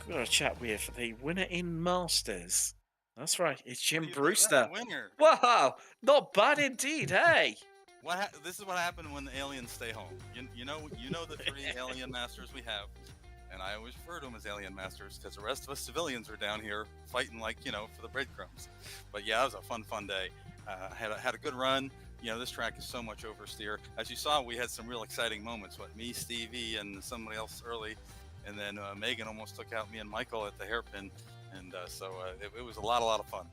Speaker 2: we've got a chat with the winner in Masters. That's right, it's Jim Brewster.
Speaker 4: Winner.
Speaker 2: Wow, not bad indeed. Hey,
Speaker 4: this is what happened when the aliens stay home. You know the 3 alien masters we have, and I always refer to them as alien masters because the rest of us civilians are down here fighting for the breadcrumbs. But yeah, it was a fun day. Had a good run. This track is so much oversteer. As you saw, we had some real exciting moments. Me, Stevie, and somebody else early, and then Megan almost took out me and Michael at the hairpin, and so it was a lot of fun.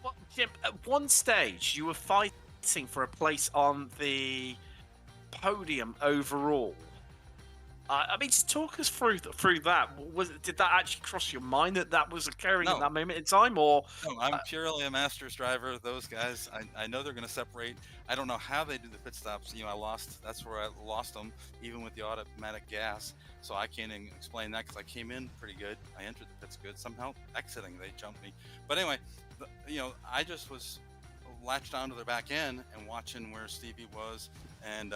Speaker 2: Well, Jim, at one stage you were fighting for a place on the podium overall. I mean, just talk us through that. Did that actually cross your mind that was occurring in that moment in time, or? No,
Speaker 4: I'm purely a Masters driver. Those guys, I know they're going to separate. I don't know how they do the pit stops. That's where I lost them, even with the automatic gas. So I can't even explain that because I came in pretty good. I entered the pits good. Somehow exiting, they jumped me. But anyway, I just was latched onto their back end and watching where Stevie was, and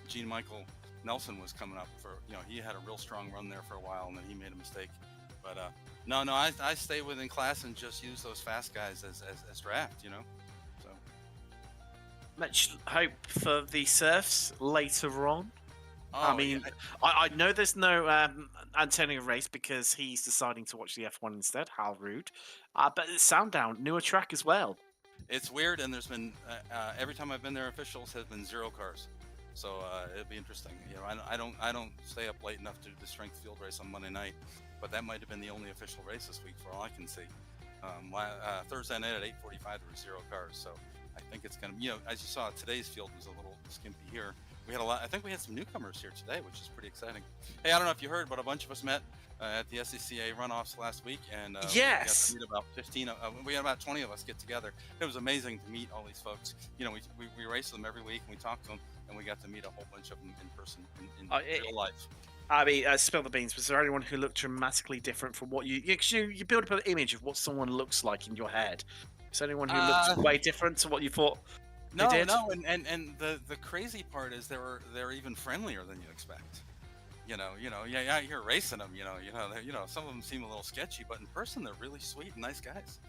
Speaker 4: Gene Michael Nelson was coming up for, he had a real strong run there for a while, and then he made a mistake. But No, I stay within class and just use those fast guys as draft, you know. So
Speaker 2: Much hope for the Surfs later on. I mean,
Speaker 4: yeah,
Speaker 2: I know there's no Antonio race because he's deciding to watch the F1 instead. How rude. But Sounddown, newer track as well.
Speaker 4: it's weird, and there's been every time I've been there, officials has been 0 cars. So it'd be interesting. You know, I don't stay up late enough to do the strength field race on Monday night, but that might have been the only official race this week for all I can see. Thursday night at 8:45 there were 0 cars, so I think it's gonna. You know, as you saw, today's field was a little skimpy here. We had a lot. I think we had some newcomers here today, which is pretty exciting. Hey, I don't know if you heard, but a bunch of us met at the SCCA runoffs last week, and
Speaker 2: Yes,
Speaker 4: we got to meet about 15. We had about 20 of us get together. It was amazing to meet all these folks. You know, we race them every week, and we talk to them, and we got to meet a whole bunch of them in person in real life.
Speaker 2: I mean, spill the beans. Was there anyone who looked dramatically different from what you build up an image of what someone looks like in your head? Is there anyone who looked way different to what you thought?
Speaker 4: No,
Speaker 2: they did?
Speaker 4: no, and the crazy part is they're even friendlier than you expect. You know, yeah, you're racing them. You know, some of them seem a little sketchy, but in person they're really sweet and nice guys.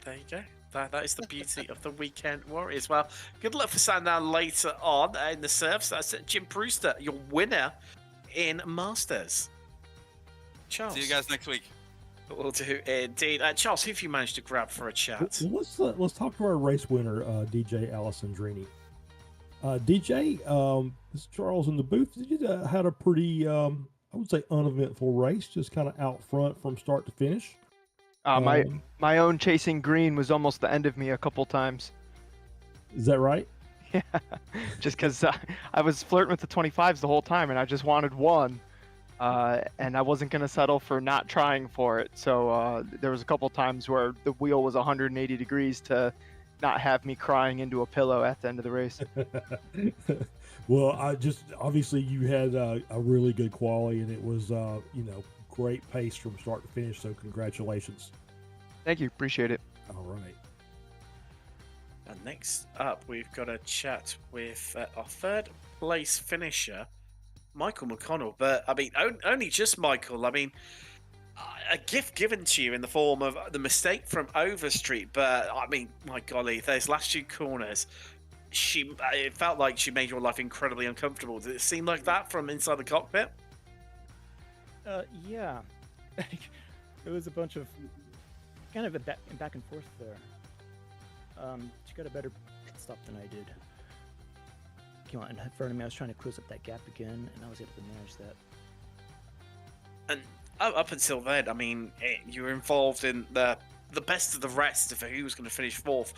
Speaker 2: There you go. That is the beauty of the Weekend Warriors. Well, good luck for Sandown later on in the Surfs. That's Jim Brewster, your winner in Masters. Charles.
Speaker 4: See you guys next week.
Speaker 2: We'll do indeed. Charles, who have you managed to grab for a chat?
Speaker 3: Let's talk to our race winner, DJ Alessandrini. DJ, this is Charles in the booth. You had a pretty, I would say, uneventful race, just kind of out front from start to finish.
Speaker 5: My own chasing green was almost the end of me a couple times.
Speaker 3: Is that right?
Speaker 5: Yeah, just because I was flirting with the 25s the whole time, and I just wanted one, and I wasn't going to settle for not trying for it. So there was a couple times where the wheel was 180 degrees to not have me crying into a pillow at the end of the race.
Speaker 3: Well, obviously you had a really good quality, and it was great pace from start to finish. So congratulations.
Speaker 5: Thank you, appreciate it.
Speaker 3: All right.
Speaker 2: And next up, we've got a chat with our third place finisher, Michael McConnell. But I mean, only just Michael. I mean, a gift given to you in the form of the mistake from Overstreet. But I mean, my golly, those last 2 corners, it felt like she made your life incredibly uncomfortable. Did it seem like that from inside the cockpit?
Speaker 6: Yeah. It was a bunch of kind of a back and forth there. She got a better pit stop than I did. Came out in front of me. I was trying to close up that gap again, and I was able to manage that.
Speaker 2: And up until then, I mean, you were involved in the best of the rest of who was going to finish 4th.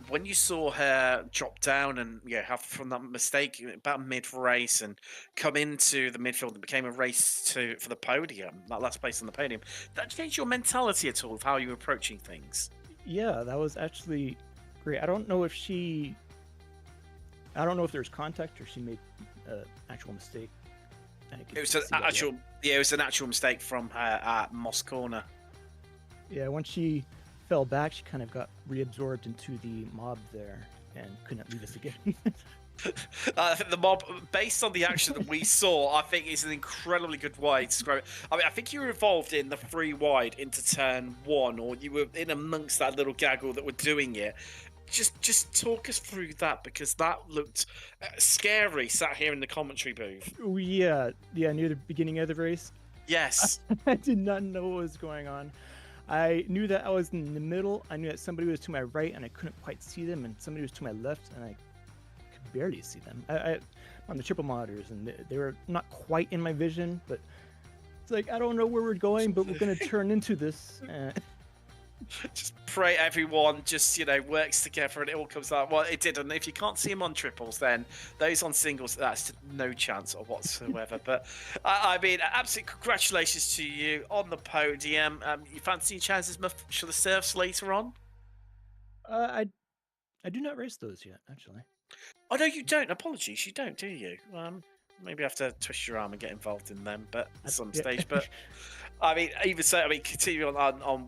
Speaker 2: When you saw her drop down and have from that mistake about mid-race and come into the midfield, it became a race for the podium, that last place on the podium. That changed your mentality at all of how you were approaching things?
Speaker 6: Yeah, that was actually great. I don't know if there's contact or she made an actual mistake.
Speaker 2: It was an actual mistake from her at Moss Corner.
Speaker 6: Yeah, when she fell back, she kind of got reabsorbed into the mob there and couldn't leave us again.
Speaker 2: I think the mob, based on the action that we saw, I think is an incredibly good way to describe it. I mean, I think you were involved in the 3 wide into turn 1, or you were in amongst that little gaggle that were doing it. Just talk us through that, because that looked scary sat here in the commentary booth.
Speaker 6: Yeah, near the beginning of the race.
Speaker 2: Yes.
Speaker 6: I did not know what was going on. I knew that I was in the middle. I knew that somebody was to my right and I couldn't quite see them, and somebody was to my left and I could barely see them. I on the triple monitors, and they were not quite in my vision, but it's like, I don't know where we're going, but we're going to turn into this.
Speaker 2: Just pray everyone just works together and it all comes out. Well, it didn't. If you can't see them on triples, then those on singles, that's no chance of whatsoever. But I mean, absolute congratulations to you on the podium. You fancy your chances for the Surfs later on?
Speaker 6: I do not race those yet, actually.
Speaker 2: Oh no, you don't. Apologies, you don't, do you? Maybe I have to twist your arm and get involved in them, but at some stage. But I mean, even so, continue on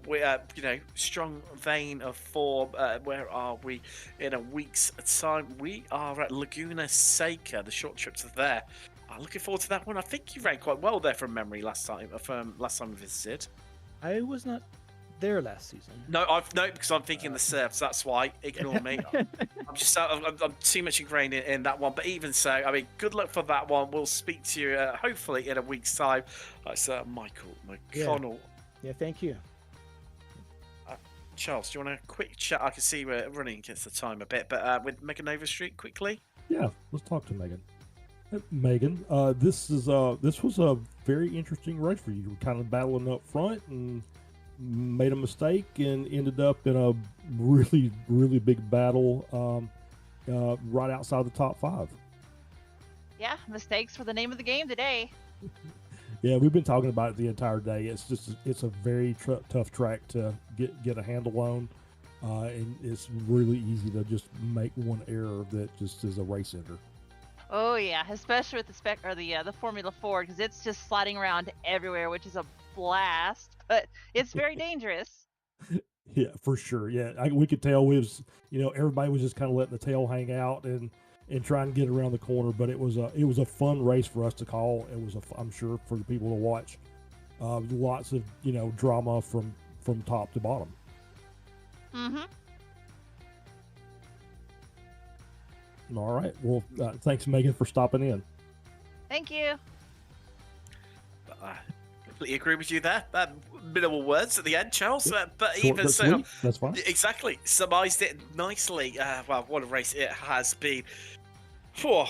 Speaker 2: strong vein of form. Where are we in a week's time? We are at Laguna Seca, the short trip to there. I'm looking forward to that one. I think you ran quite well there from memory last time we visited.
Speaker 6: I was not there last season.
Speaker 2: No, because I'm thinking the serves. That's why. Ignore me. I'm too much ingrained in that one. But even so, I mean, good luck for that one. We'll speak to you hopefully in a week's time. That's Michael McConnell.
Speaker 6: Yeah, thank you.
Speaker 2: Charles, do you want a quick chat? I can see we're running against the time a bit, but with Megan Overstreet quickly.
Speaker 3: Yeah, let's talk to Megan. Megan, this was a very interesting race for you. You were kind of battling up front and made a mistake and ended up in a really, really big battle right outside the top 5.
Speaker 7: Yeah, mistakes were the name of the game today.
Speaker 3: Yeah, we've been talking about it the entire day. It's a very tough track to get a handle on, and it's really easy to just make one error that just is a race ender.
Speaker 7: Oh yeah, especially with the Formula Ford, because it's just sliding around everywhere, which is a blast, but it's very dangerous.
Speaker 3: Yeah, for sure. Yeah, we could tell everybody was just kind of letting the tail hang out and try and get around the corner. But it was a fun race for us to call. It was I'm sure for the people to watch. Lots of drama from top to bottom.
Speaker 7: Mm-hmm.
Speaker 3: All right. Well, thanks, Megan, for stopping in.
Speaker 7: Thank you.
Speaker 2: I completely agree with you there. Minimal words at the end, Charles. But
Speaker 3: Short
Speaker 2: even
Speaker 3: but
Speaker 2: so,
Speaker 3: sweet. That's fine.
Speaker 2: exactly, summarised it nicely. Well, what a race it has been. Whew.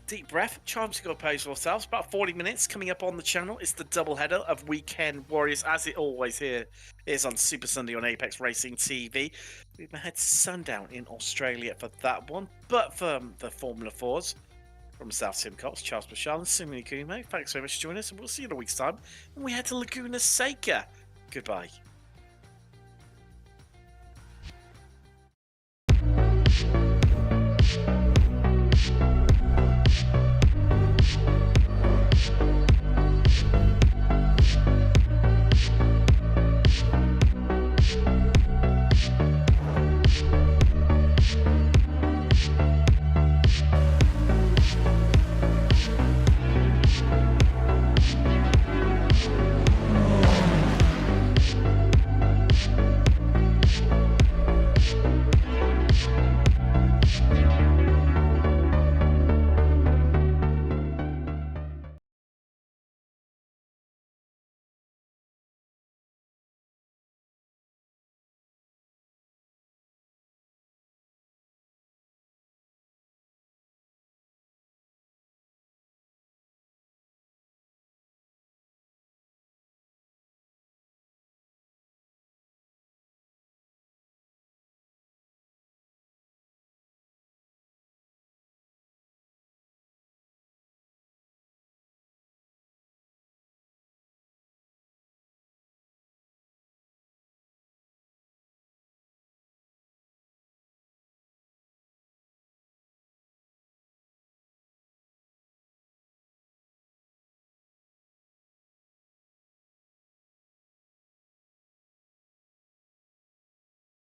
Speaker 2: Deep breath. Time to go pose for ourselves. About 40 minutes coming up on the channel. It's the double header of Weekend Warriors, as it always here is on Super Sunday on Apex Racing TV. We've had sundown in Australia for that one, but for the Formula 4s, from South Simcox, Charles Bashal and Simon Kumo, thanks very much for joining us, and we'll see you in a week's time when we head to Laguna Seca. Goodbye.